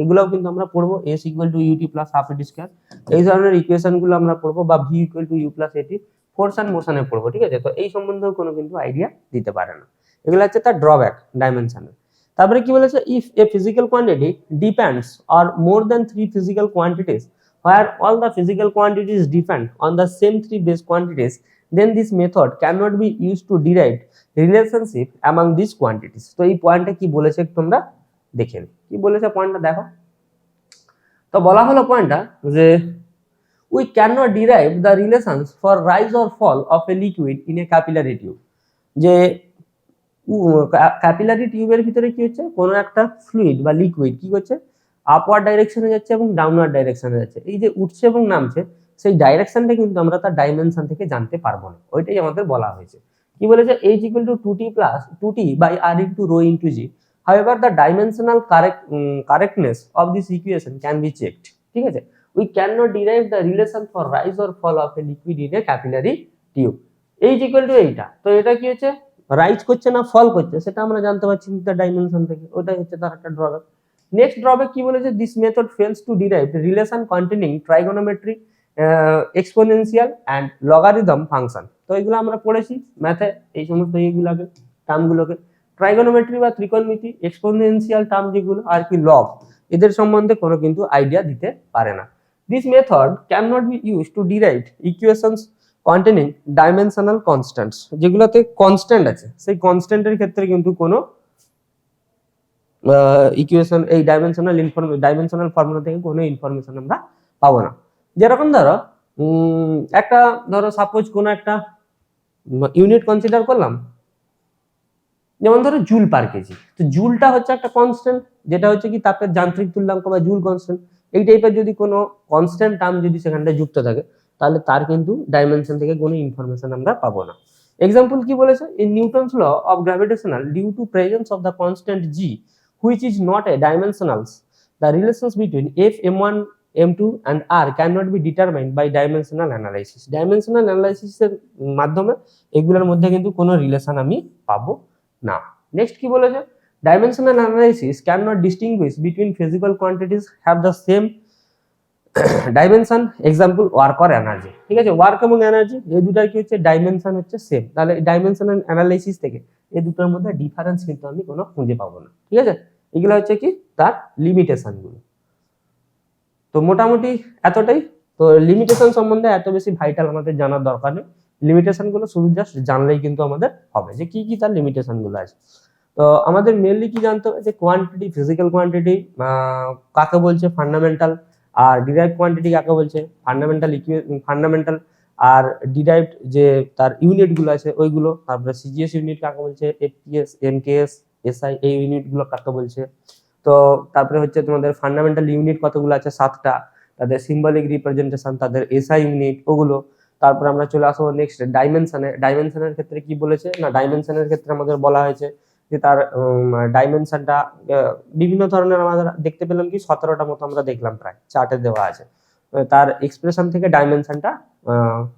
এগুলাও কিন্তু আমরা পড়বো, s equal to ut plus half at square, এই ধরনের ইকুয়েশন গুলো আমরা পড়বো, বা v equal to u plus at, force and মোশনে পড়বো, ঠিক আছে। তো এই সম্বন্ধেও কোনো কিন্তু আইডিয়া দিতে পারে না, এগুলো হচ্ছে তার ড্রব্যাক ডাইমেনশনের। তারপরে কি বলেছে, if A physical quantity depends on more than 3 physical quantities where all the physical quantities depend on the same 3 base quantities, then this method cannot be used to derive relationship among these quantities। তো এই পয়েন্টটা কি বলেছে একটু আমরা দেখে নিই, কি বলেছে পয়েন্টটা দেখো। তো বলা হলো পয়েন্টটা যে we cannot derive the relations for rise or fall of a liquid in a capillary tube। যে ক্যাপিলারি টিউবের ভিতরে কি হচ্ছে, কোনো একটা ফ্লুইড বা লিকুইড কি করছে, আপওয়ার্ড ডাইরেকশনে যাচ্ছে এবং ডাউনওয়ার্ড ডাইরেকশনে যাচ্ছে। এই যে উঠছে এবং নামছে, সেই ডাইরেকশনটা কিন্তু আমরা তার ডাইমেনশন থেকে জানতে পারবো না, ওইটাই আমাদের বলা হয়েছে। কি বলেছে, h equal to 2t plus 2t by r into rho into g, however the dimensional correctness of this equation can be checked, ঠিক আছে। we cannot derive the relation for rise or fall of a liquid in a capillary tube, h equal to এইটা। তো এটা কি হচ্ছে, rise করছে না ফল করছে সেটা আমরা জানতে পারছি তার ডাইমেনশন থেকে, ওটাই হচ্ছে তার একটা ড্রব্যাক। নেক্সট ড্রব্যাক কি বলেছে, this method fails to derive relation containing trigonometry, exponential and logarithm function. তো এগুলো আমরা পড়েছি ম্যাথে, এই সমস্ত এইগুলোকে টার্মগুলোকে। ট্রাইগোনোমেট্রি বা ত্রিকোণমিতি, এক্সপোনেনশিয়াল টার্ম যেগুলো আর কি লব, এদের সম্বন্ধে কোনো কিন্তু আইডিয়া দিতে পারে না। This method can not be use to derive equations containing dimensional constants, যেগুলোতে কনস্ট্যান্ট আছে সেই কনস্ট্যান্টের ক্ষেত্রে কিন্তু কোনো ইকুয়েশন এই ডাইমেনশনাল ফর্মুলা থেকে কোনো ইনফরমেশন আমরা পাবো না। যেরকম ধরো একটা ধরো সাপোজ কোনো একটা ইউনিট কনসিডার করলাম, যেমন ধরো জুল পার কেজি, তো জুলটা হচ্ছে একটা কনস্ট্যান্ট, যেটা হচ্ছে কি তাপের যান্ত্রিক তুল্যাঙ্ক বা জুল কনস্ট্যান্ট। এই টাইপের যদি কোনো কনস্ট্যান্ট টার্ম যদি সেখানটা যুক্ত থাকে, তাহলে তার কিন্তু ডাইমেনশন থেকে কোনো ইনফরমেশন আমরা পাবো না। এক্সাম্পল কি বলেছে, in Newton's law of gravitational due to presence of the constant G which is not a dimensionals, the relations between f m1 m2 and r cannot be determined by dimensional analysis. Dimensional analysis এর মাধ্যমে এগুলোর মধ্যে কিন্তু কোনো relation আমি পাবো না। Next কি বলেছে, dimensional analysis cannot distinguish between physical quantities have the same dimension, example work আর এনার্জি। ঠিক আছে, ওয়ার্ক এবং এনার্জি এই দুটার কি হচ্ছে ডাইমেনশন হচ্ছে সেম, তাহলে ডাইমেনশনাল অ্যানালাইসিস থেকে এই দুটোর মধ্যে ডিফারেন্স কিন্তু আমি কোনো খুঁজে পাবো না। ঠিক আছে, এগুলো হচ্ছে কি তার লিমিটেশন গুলো। তো মোটামুটি এতটাই। তো লিমিটেশন সম্বন্ধে এত বেশি ভাইটাল আমাদের জানার দরকার নেই, লিমিটেশন গুলো শুধু জাস্ট জানলেই কিন্তু আমাদের হবে যে কি কি তার লিমিটেশন গুলো আছে। তো আমাদের মেনলি কি জানতে হবে যে কোয়ান্টিটি, ফিজিক্যাল কোয়ান্টিটি কাকে বলছে, ফান্ডামেন্টাল, আর ডিরাইভড কোয়ান্টিটি কাকে বলছে, ফান্ডামেন্টাল আর ডিরাইভড যে তার ইউনিট গুলো আছে ওইগুলো, তারপরে সিজিএস ইউনিট কাকে বলছে, এফপিএস, এমকেএস, এসআই এই ইউনিট গুলো কাকে বলছে। তো তারপরে হচ্ছে তোমাদের ফান্ডামেন্টাল ইউনিট কতগুলো আছে 7টা, তাদের সিম্বলিক রিপ্রেজেন্টেশন, তাদের এসআই ইউনিট ওগুলো। তারপর আমরা চলে আসবো নেক্সট ডাইমেনশনে। ডাইমেনশনের ক্ষেত্রে কি বলেছে না, ডাইমেনশনের ক্ষেত্রে আমাদের বলা হয়েছে যে তার ডাইমেনশনটা বিভিন্ন ধরনের আমাদের দেখতে পেলাম কি 17টা মতো আমরা দেখলাম, প্রায় চার্টে দেওয়া আছে। তার এক্সপ্রেশন থেকে ডাইমেনশনটা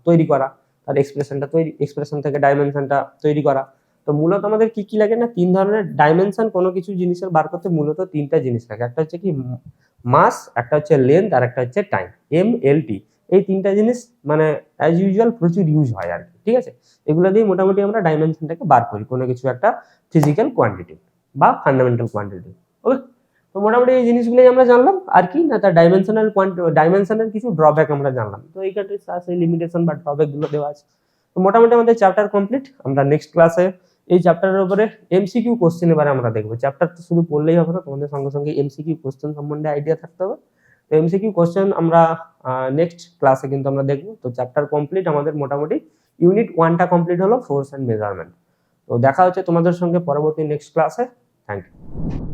তৈরি করা, তার এক্সপ্রেশন থেকে ডাইমেনশনটা তৈরি করা। তো মূলত আমাদের কি কি লাগে না, 3 ধরনের ডাইমেনশন কোনো কিছু জিনিসের বার করতে মূলত 3টা জিনিস লাগে। একটা হচ্ছে কি মাস, একটা হচ্ছে লেন্থ, আর একটা হচ্ছে টাইম, MLT। এই 3টা জিনিস মানে অ্যাজ ইউজুয়াল প্রচুর ইউজ হয় আর কি। ঠিক আছে, এগুলো দিয়ে মোটামুটি আমরা ডাইমেনশনটাকে বার করি কোনো কিছু একটা ফিজিক্যাল কোয়ান্টিটি বা ফান্ডামেন্টাল কোয়ান্টিটি। ওকে, তো মোটামুটি এই জিনিসগুলোই আমরা জানলাম আর কি না, তার ডাইমেনশনের কিছু ড্রব্যাক আমরা জানলাম। তো এই ক্ষেত্রে সেই লিমিটেশন বা ড্রব্যাক গুলো দেওয়া আছে। তো মোটামুটি আমাদের চ্যাপ্টার কমপ্লিট। আমরা নেক্সট ক্লাসে এই চ্যাপ্টারের উপরে এমসিকিউ কোশ্চেন এবারে আমরা দেখবো। চ্যাপ্টারটা শুধু পড়লেই হবে না, তোমাদের সঙ্গে সঙ্গে এমসিকিউ কোশ্চেন সম্বন্ধে আইডিয়া থাকতে হবে। তো এমসিকিউ কোশ্চেন আমরা নেক্সট ক্লাসে কিন্তু আমরা দেখবো। তো চ্যাপ্টার কমপ্লিট আমাদের মোটামুটি ইউনিট 1টা কমপ্লিট হলো, ফোর্স অ্যান্ড মেজারমেন্ট। তো দেখা হচ্ছে তোমাদের সঙ্গে পরবর্তী নেক্সট ক্লাসে। Thank you.